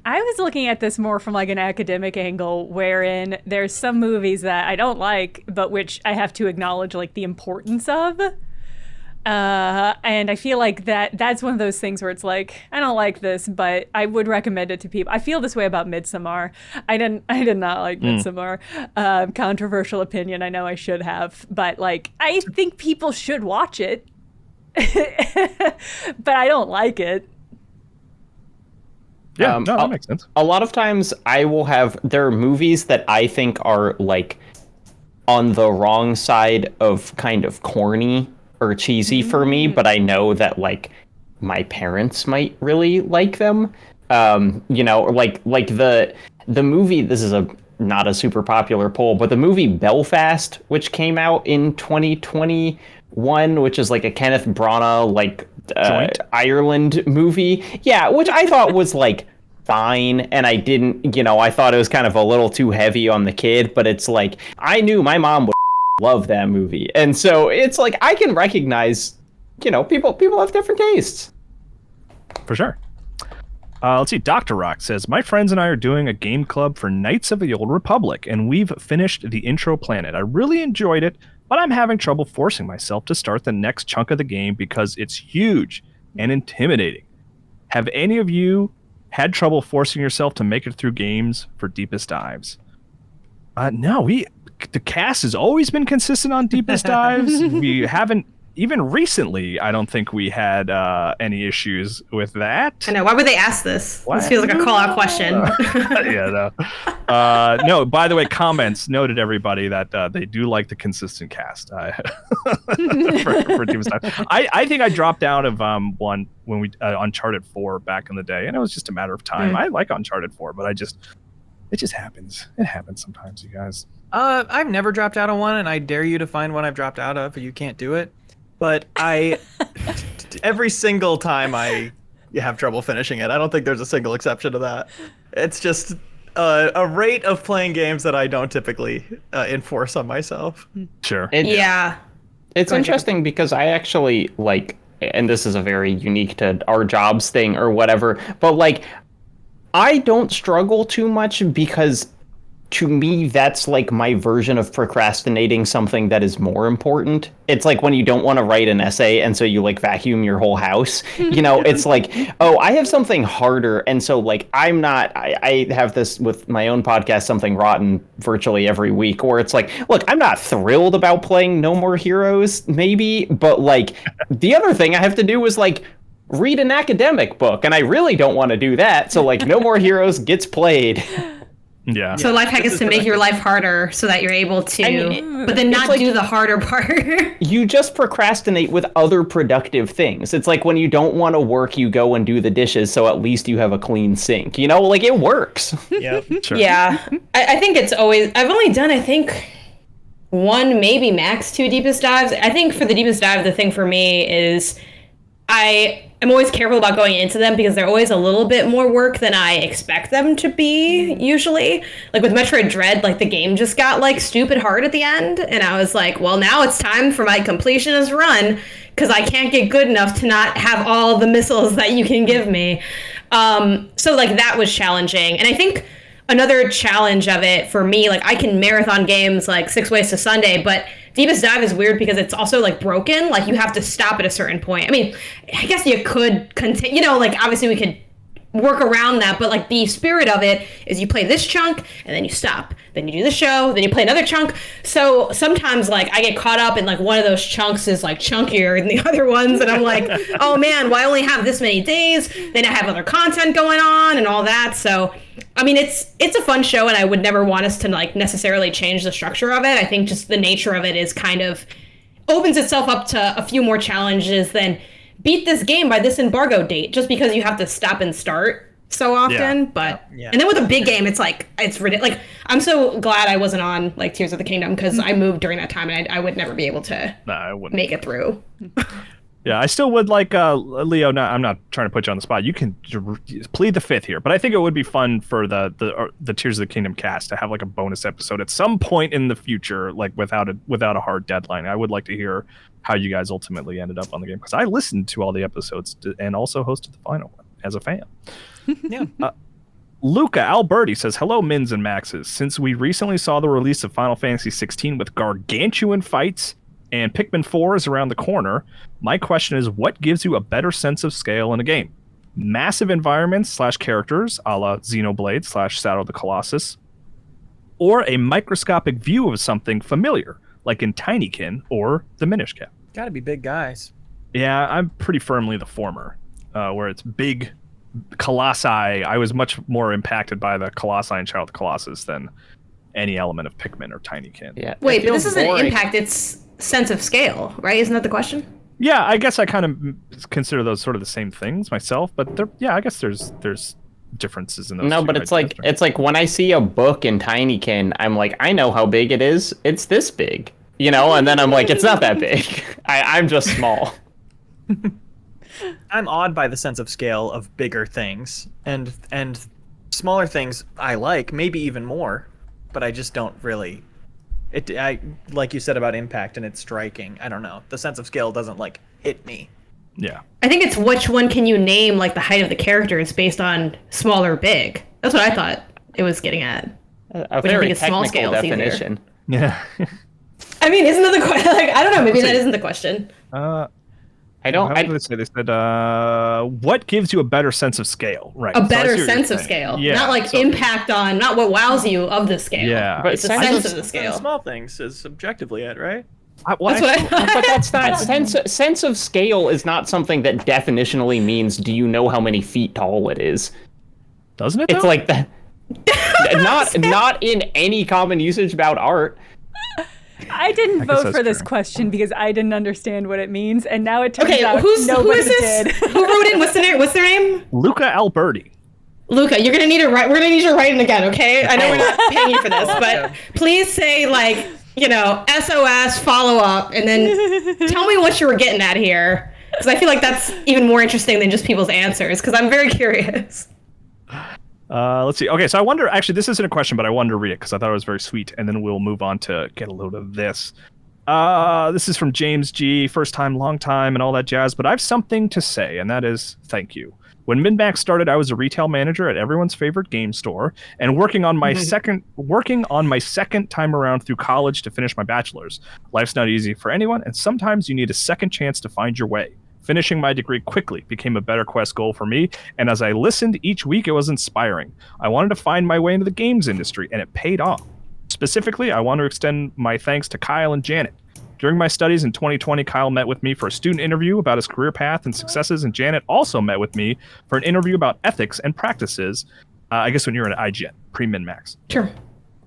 I was looking at this more from like an academic angle, wherein there's some movies that I don't like, but which I have to acknowledge like the importance of. And I feel like that's one of those things where it's like, I don't like this, but I would recommend it to people. I feel this way about Midsommar. I did not like Midsommar. Controversial opinion. I know I should have, but like, I think people should watch it, but I don't like it. Yeah, no, that makes sense. A lot of times there are movies that I think are like on the wrong side of kind of corny or cheesy for me, but I know that like my parents might really like them. You know, like the movie, this is not a super popular poll, but the movie Belfast, which came out in 2021, which is like a Kenneth Branagh like Ireland movie. Yeah, which I thought was like fine, and I didn't, I thought it was kind of a little too heavy on the kid, but it's like I knew my mom would love that movie, and so it's like I can recognize, people have different tastes. For sure. Let's see. Dr. Rock says, my friends and I are doing a game club for Knights of the Old Republic, and we've finished the intro planet. I really enjoyed it, but I'm having trouble forcing myself to start the next chunk of the game because it's huge and intimidating. Have any of you had trouble forcing yourself to make it through games for Deepest Dives? No, the cast has always been consistent on Deepest Dives. We haven't, even recently, I don't think we had any issues with that. I know. Why would they ask this? What? This feels like a call-out question. Yeah, no. No, by the way, comments noted, everybody, that they do like the consistent cast for Deepest Dives. I think I dropped out of one when we Uncharted 4 back in the day, and it was just a matter of time. I like Uncharted 4, but it just happens. It happens sometimes, you guys. I've never dropped out of one, and I dare you to find one I've dropped out of. You can't do it. But every single time I have trouble finishing it. I don't think there's a single exception to that. It's just a rate of playing games that I don't typically enforce on myself. Sure. It's interesting because I actually like, and this is a very unique to our jobs thing or whatever, but like, I don't struggle too much because to me, that's like my version of procrastinating something that is more important. It's like when you don't want to write an essay and so you like vacuum your whole house, it's like, oh, I have something harder. And so like, I have this with my own podcast, Something Rotten, virtually every week, where it's like, look, I'm not thrilled about playing No More Heroes, maybe, but like the other thing I have to do is like read an academic book. And I really don't want to do that. So like No More Heroes gets played. Yeah. So life hack is to make your life harder so that you're able to, but then not like, do the harder part. You just procrastinate with other productive things. It's like when you don't want to work, you go and do the dishes, so at least you have a clean sink. Like it works. Yeah. Sure. Yeah. I think it's always, I've only done, I think, one, maybe max 2 Deepest Dives. I think for the Deepest Dive, the thing for me is I am always careful about going into them because they're always a little bit more work than I expect them to be usually. Like with Metroid Dread, like the game just got like stupid hard at the end, and I was like, well, now it's time for my completionist run because I can't get good enough to not have all the missiles that you can give me. So like that was challenging, and I think another challenge of it for me, like I can marathon games like 6 Ways to Sunday, but Deepest Dive is weird because it's also like broken. Like you have to stop at a certain point. I mean, I guess you could continue, like obviously we could work around that, but like the spirit of it is you play this chunk and then you stop, then you do the show, then you play another chunk. So sometimes like I get caught up in like one of those chunks is like chunkier than the other ones, and I'm like, oh man, well I only have this many days, then I have other content going on and all that. So I mean, it's a fun show, and I would never want us to like necessarily change the structure of it. I think just the nature of it is kind of opens itself up to a few more challenges than beat this game by this embargo date, just because you have to stop and start so often. Yeah. But and then with a big game, it's like it's ridiculous. Like I'm so glad I wasn't on like Tears of the Kingdom because I moved during that time, and I would never be able to make it through. Yeah, I still would like Leo. I'm not trying to put you on the spot. You can plead the fifth here, but I think it would be fun for the Tears of the Kingdom cast to have like a bonus episode at some point in the future, like without a hard deadline. I would like to hear how you guys ultimately ended up on the game, because I listened to all the episodes and also hosted the final one as a fan. Yeah. Luca Alberti says, hello, Mins and Maxes. Since we recently saw the release of Final Fantasy 16 with gargantuan fights and Pikmin 4 is around the corner, my question is, what gives you a better sense of scale in a game? Massive environments / characters, a la Xenoblade / Shadow of the Colossus, or a microscopic view of something familiar, like in Tinykin or the Minish Cap? Gotta be big guys. Yeah, I'm pretty firmly the former, where it's big colossi. I was much more impacted by the colossi in Shadow of the Colossus than any element of Pikmin or Tinykin. Yeah. Wait, but this isn't boring. impact, it's sense of scale, right? Isn't that the question? Yeah, I guess I kind of consider those sort of the same things myself, but I guess there's differences in those. No, but it's like when I see a book in Tinykin, I'm like, I know how big it is. It's this big, and then I'm like, it's not that big. I'm just small. I'm awed by the sense of scale of bigger things, and smaller things I like, maybe even more, but I just don't really. I like you said about impact and it's striking. I don't know. The sense of scale doesn't like hit me. Yeah. I think it's which one can you name like the height of the characters based on small or big. That's what I thought it was getting at. A Which I very think is small technical scale, it's easier. definition. Yeah. I mean, isn't that the question? Like, I don't know. Maybe that isn't the question. I don't. How did they say? They said, what gives you a better sense of scale? Right. A So I better see what you're sense of saying. scale, Yeah, not like so- impact on, not what wows you of the scale. Yeah. But It's the sense sense of- of the The scale. small things is subjectively it, right? That's what I But that's not sense of scale is not something that definitionally means. Do you know how many feet tall it is? Doesn't it? It's though? like that. Not in any common usage about art. I didn't guess vote that's for this true. question because I didn't understand what it means, and now it turns Okay, out who nobody is this? did. Who wrote in? What's their name? Luca Alberti. Luca, you're gonna need to write. We're gonna need your writing again, okay? I know we're not paying you for this, but please say like, SOS follow up, and then tell me what you were getting at here, because I feel like that's even more interesting than just people's answers. Because I'm very curious. Let's see. Okay, so I wonder. Actually, this isn't a question, but I wanted to read it because I thought it was very sweet, and then we'll move on to get a load of this. This is from James G. First time, long time, and all that jazz. But I have something to say, and that is thank you. When MinnMax started, I was a retail manager at everyone's favorite game store, and working on my second time around through college to finish my bachelor's. Life's not easy for anyone, and sometimes you need a second chance to find your way. Finishing my degree quickly became a better quest goal for me, and as I listened each week, it was inspiring. I wanted to find my way into the games industry, and it paid off. Specifically, I want to extend my thanks to Kyle and Janet. During my studies in 2020, Kyle met with me for a student interview about his career path and successes, and Janet also met with me for an interview about ethics and practices, I guess when you're at IGN, pre-MinnMax. Sure.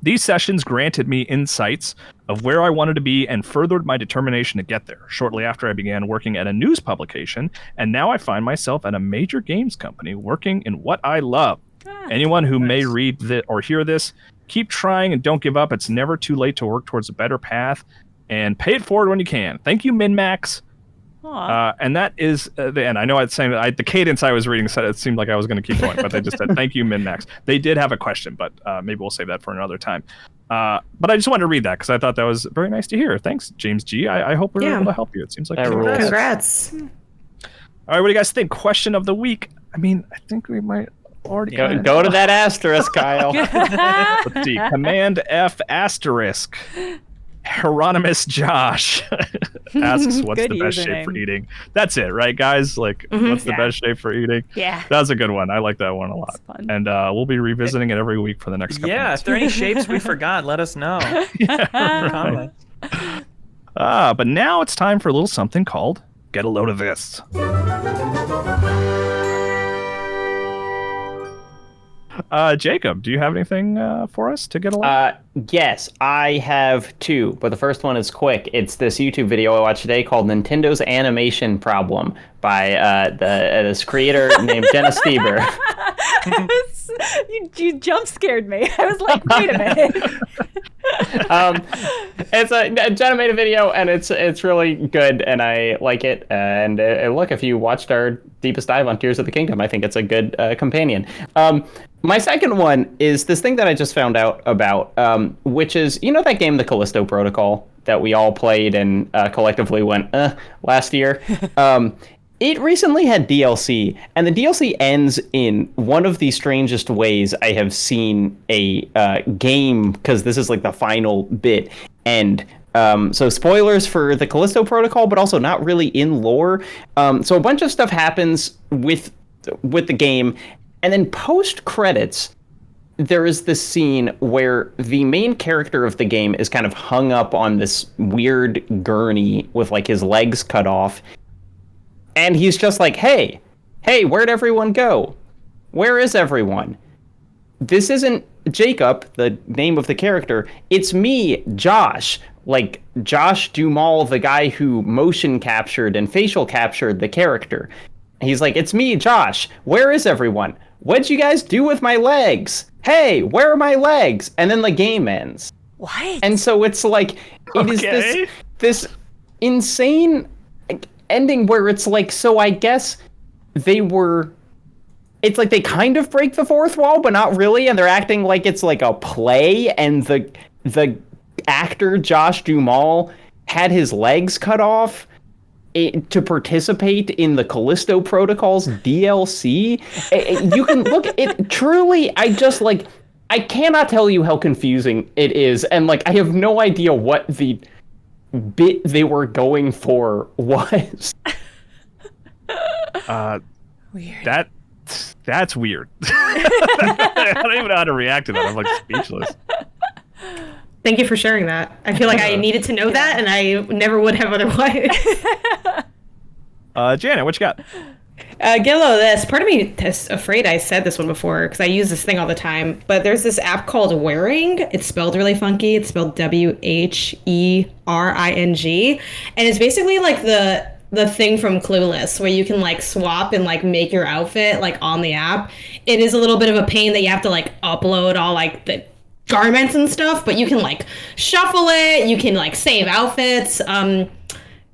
These sessions granted me insights of where I wanted to be and furthered my determination to get there. Shortly after, I began working at a news publication, and now I find myself at a major games company working in what I love. Anyone who may read or hear this, keep trying and don't give up. It's never too late to work towards a better path, and pay it forward when you can. Thank you, MinnMax. And that is the end. I know I'd saying the cadence I was reading said it seemed like I was going to keep going, but they just said, thank you, MinnMax. They did have a question, but maybe we'll save that for another time. But I just wanted to read that because I thought that was very nice to hear. Thanks, James G. I hope we were able to help you. It seems like Congrats. All right, what do you guys think? Question of the week. I mean, I think we might already go to that asterisk, Kyle. Let's see. Command F asterisk. Hieronymus Josh asks, what's the best shape for eating? That's it, right, guys? Like, what's the best shape for eating? Yeah. That was a good one. I like that one a lot. And we'll be revisiting it every week for the next couple minutes. If there are any shapes we forgot, let us know. Right. But now it's time for a little something called Get a Load of This. Jacob, do you have anything for us to get a load? Yes, I have two, but the first one is quick. It's this YouTube video I watched today called Nintendo's Animation Problem by this creator named Jenna Stoeber. You jump scared me. I was like, wait a minute. Jenna made a video and it's really good and I like it. And look, if you watched our deepest dive on Tears of the Kingdom, I think it's a good companion. My second one is this thing that I just found out about, which is, you know that game, the Callisto Protocol, that we all played and collectively went, last year? It recently had DLC, and the DLC ends in one of the strangest ways I have seen a game, because this is like the final bit. And so spoilers for the Callisto Protocol, but also not really in lore. So a bunch of stuff happens with the game, and then post-credits, there is this scene where the main character of the game is kind of hung up on this weird gurney with like his legs cut off. And he's just like, hey, where'd everyone go? Where is everyone? This isn't Jacob, the name of the character. It's me, Josh. Like Josh Duhamel, the guy who motion captured and facial captured the character. He's like, it's me, Josh. Where is everyone? What'd you guys do with my legs? Hey, where are my legs? And then the game ends. What? And so it's like, it is this insane ending where it's like, so I guess it's like they kind of break the fourth wall, but not really, and they're acting like it's like a play, and the actor Josh Duhamel had his legs cut off to participate in the Callisto Protocol's DLC. You can look, it truly, I cannot tell you how confusing it is, and like I have no idea what the bit they were going for was. Weird. That's weird. I don't even know how to react to that. I'm like speechless. Thank you for sharing that. I feel like I needed to know that, and I never would have otherwise. Janet, what you got? Get a load of this. Part of me is afraid I said this one before because I use this thing all the time. But there's this app called Wearing. It's spelled really funky. It's spelled WHERING, and it's basically like the thing from Clueless where you can like swap and like make your outfit like on the app. It is a little bit of a pain that you have to like upload all like the garments and stuff, but you can like shuffle it. You can like save outfits.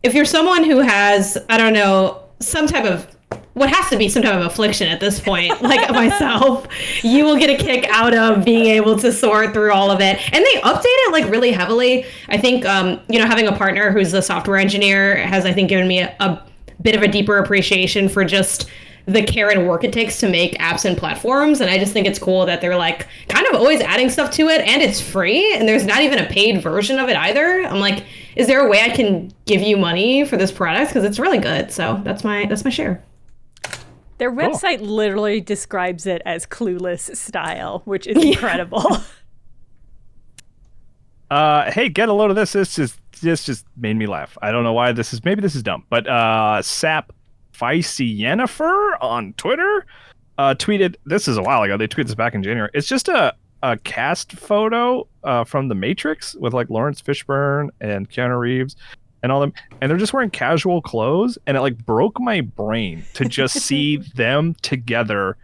If you're someone who has, I don't know, some type of what has to be some type of affliction at this point, like myself, you will get a kick out of being able to sort through all of it. And they update it like really heavily. I think, having a partner who's a software engineer has, I think, given me a bit of a deeper appreciation for just the care and work it takes to make apps and platforms. And I just think it's cool that they're like kind of always adding stuff to it, and it's free, and there's not even a paid version of it either. I'm like, is there a way I can give you money for this product? Because it's really good. So that's my share. Their website literally describes it as Clueless style, which is incredible. Hey, get a load of this. This just made me laugh. I don't know why maybe this is dumb, but Sap Yennefer on Twitter tweeted, this is a while ago, they tweeted this back in January. It's just a cast photo from The Matrix with like Lawrence Fishburne and Keanu Reeves and all them, and they're just wearing casual clothes, and it like broke my brain to just see them together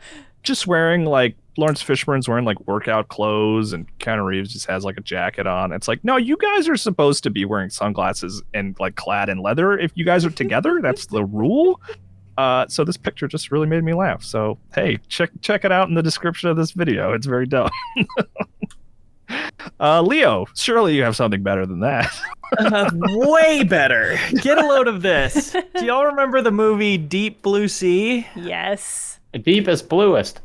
just wearing like Lawrence Fishburne's wearing like workout clothes and Keanu Reeves just has like a jacket on. It's like, no, you guys are supposed to be wearing sunglasses and like clad in leather. If you guys are together, that's the rule. So this picture just really made me laugh. So, hey, check it out in the description of this video. It's very dumb. Leo, surely you have something better than that. Way better. Get a load of this. Do y'all remember the movie Deep Blue Sea? Yes. Deepest, bluest.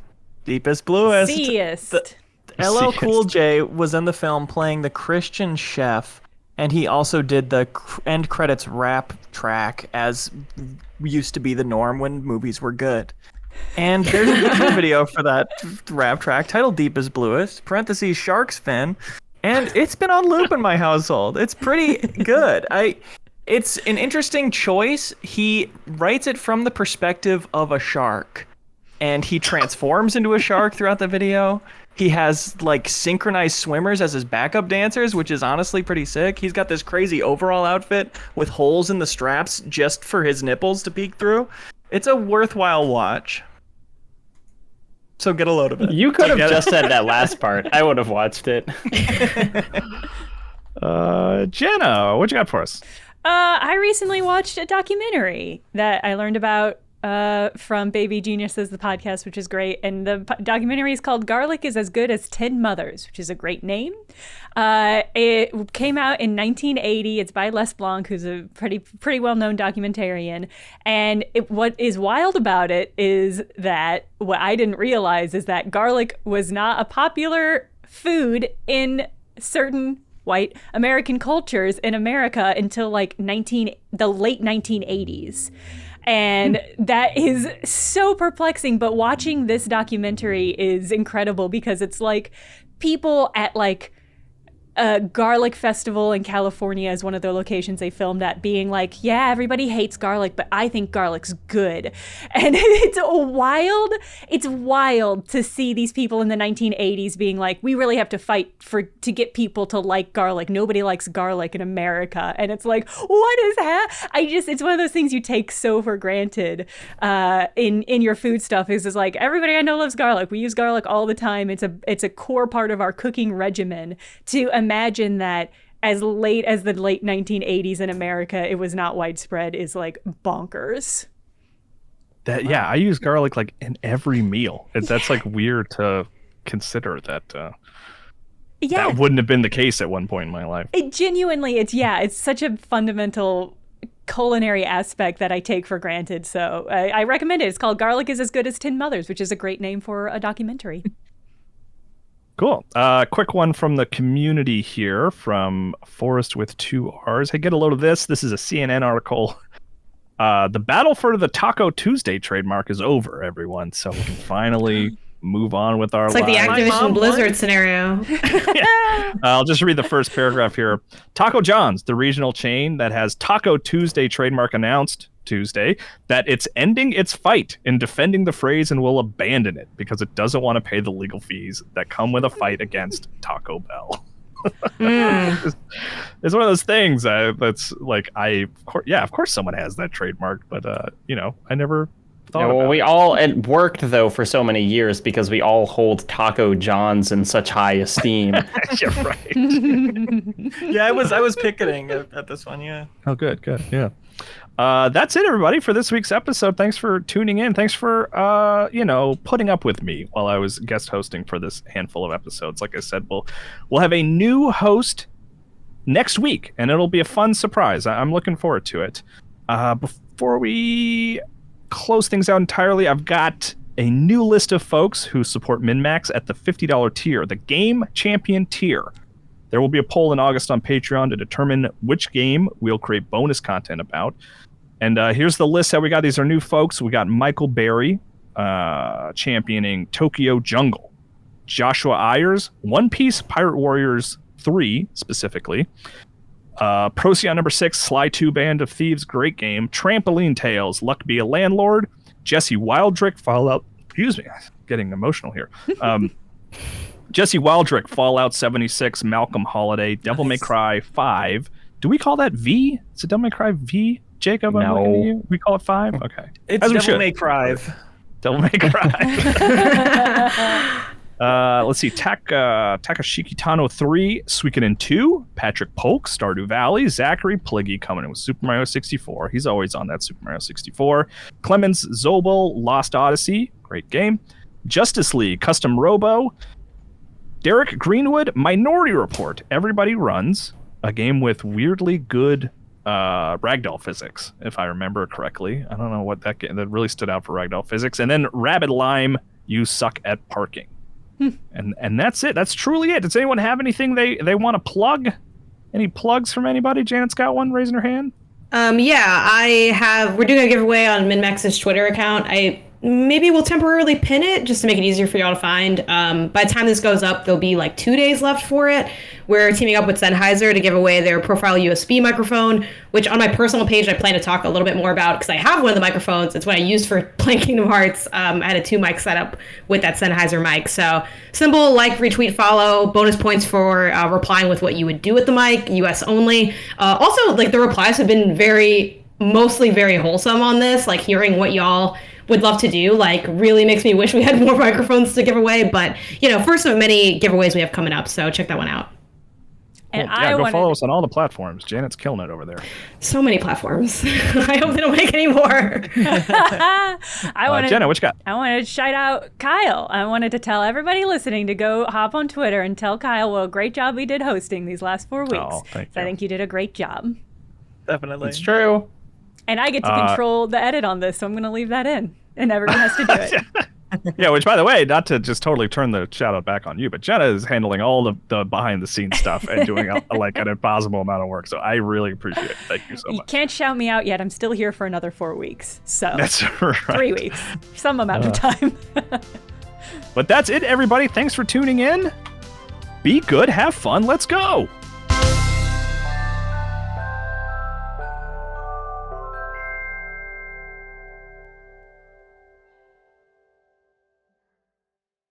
Deepest, bluest. Seest. LL Cool J was in the film playing the Christian chef, and he also did the end credits rap track, as used to be the norm when movies were good. And there's a YouTube video for that rap track titled Deepest Bluest, parentheses shark's fin, and it's been on loop in my household. It's pretty good. It's an interesting choice. He writes it from the perspective of a shark, and he transforms into a shark throughout the video. He has like synchronized swimmers as his backup dancers, which is honestly pretty sick. He's got this crazy overall outfit with holes in the straps just for his nipples to peek through. It's a worthwhile watch. So get a load of it. You could have just said that last part. I would have watched it. Jenna, what you got for us? I recently watched a documentary that I learned about from Baby Geniuses, the podcast, which is great. And the documentary is called Garlic is as Good as 10 Mothers, which is a great name. It came out in 1980. It's by Les Blanc, who's a pretty well-known documentarian. And what is wild about it is that what I didn't realize is that garlic was not a popular food in certain white American cultures in America until like the late 1980s. And that is so perplexing. But watching this documentary is incredible because it's like people at like a garlic festival in California is one of their locations they filmed at, being like, yeah, everybody hates garlic, but I think garlic's good. And it's wild to see these people in the 1980s being like, we really have to fight to get people to like garlic. Nobody likes garlic in America. And it's like, what is that? It's one of those things you take so for granted in your food stuff is like, everybody I know loves garlic. We use garlic all the time. It's a core part of our cooking regimen. To imagine that as late as the late 1980s in America, it was not widespread is like bonkers. Yeah, I use garlic like in every meal. That's like weird to consider that. That wouldn't have been the case at one point in my life. It's such a fundamental culinary aspect that I take for granted. So I recommend it. It's called Garlic is as Good as 10 Mothers, which is a great name for a documentary. Cool. Quick one from the community here from Forest with 2 R's. Hey, get a load of this. This is a CNN article. The battle for the Taco Tuesday trademark is over, everyone. So we can finally move on with our lives. It's like the Activision Blizzard scenario. I'll just read the first paragraph here. Taco John's, the regional chain that has Taco Tuesday trademark, announced Tuesday that it's ending its fight in defending the phrase and will abandon it because it doesn't want to pay the legal fees that come with a fight against Taco Bell. It's one of those things that's like, of course someone has that trademark, but I never thought about it. It worked though for so many years because we all hold Taco John's in such high esteem. You're right. Yeah, I was picketing at this one. Yeah. Oh, good. Yeah. That's it, everybody, for this week's episode. Thanks for tuning in. Thanks for, putting up with me while I was guest hosting for this handful of episodes. Like I said, we'll have a new host next week, and it'll be a fun surprise. I'm looking forward to it. Before we close things out entirely, I've got a new list of folks who support MinnMax at the $50 tier, the Game Champion tier. There will be a poll in August on Patreon to determine which game we'll create bonus content about. And here's the list that we got. These are new folks. We got Michael Berry championing Tokyo Jungle. Joshua Ayers, One Piece Pirate Warriors 3 specifically. Procyon number 6, Sly 2 Band of Thieves, great game. Trampoline Tales, Luck Be a Landlord. Jesse Wildrick, Fallout. Excuse me, getting emotional here. Jesse Wildrick, Fallout 76, Malcolm Holiday, Devil May Cry 5. Do we call that V? Is it Devil May Cry V, Jacob? No. We call it 5? Okay. It's Devil May Cry. Devil May Cry. Let's see. Takashiki Tano 3, Suikoden 2, Patrick Polk, Stardew Valley, Zachary Pliggy coming in with Super Mario 64. He's always on that Super Mario 64. Clemens Zobel, Lost Odyssey, great game. Justice League, Custom Robo. Derek Greenwood, Minority Report. Everybody Runs, a game with weirdly good ragdoll physics, if I remember correctly. I don't know what that game that really stood out for ragdoll physics. And then Rabbit Lime, You Suck at Parking. And that's it. That's truly it. Does anyone have anything they want to plug? Any plugs from anybody? Janet's got one, raising her hand. We're doing a giveaway on MinnMax's Twitter account. Maybe we'll temporarily pin it just to make it easier for y'all to find. By the time this goes up, there'll be like 2 days left for it. We're teaming up with Sennheiser to give away their Profile USB microphone, which on my personal page, I plan to talk a little bit more about because I have one of the microphones. It's what I used for playing Kingdom Hearts. I had a 2-mic setup with that Sennheiser mic. So simple, like, retweet, follow, bonus points for replying with what you would do with the mic, US only. Also, like, the replies have been mostly very wholesome on this, like hearing what y'all would love to do, like, really makes me wish we had more microphones to give away. But, first of many giveaways we have coming up, so check that one out. And go follow us on all the platforms. Janet's killing it over there. So many platforms. I hope they don't make any more. Jenna, what you got? I wanted to shout out Kyle. I wanted to tell everybody listening to go hop on Twitter and tell Kyle what a great job he did hosting these last 4 weeks. Oh, thank you. I think you did a great job. Definitely. It's true. And I get to control the edit on this, so I'm going to leave that in. And everyone has to do it. Yeah, which, by the way, not to just totally turn the shout out back on you, but Jenna is handling all the behind the scenes stuff and doing like an impossible amount of work. So I really appreciate it. Thank you so much. You can't shout me out yet. I'm still here for another 4 weeks. So that's right. 3 weeks, some amount of time. But that's it, everybody. Thanks for tuning in. Be good. Have fun. Let's go.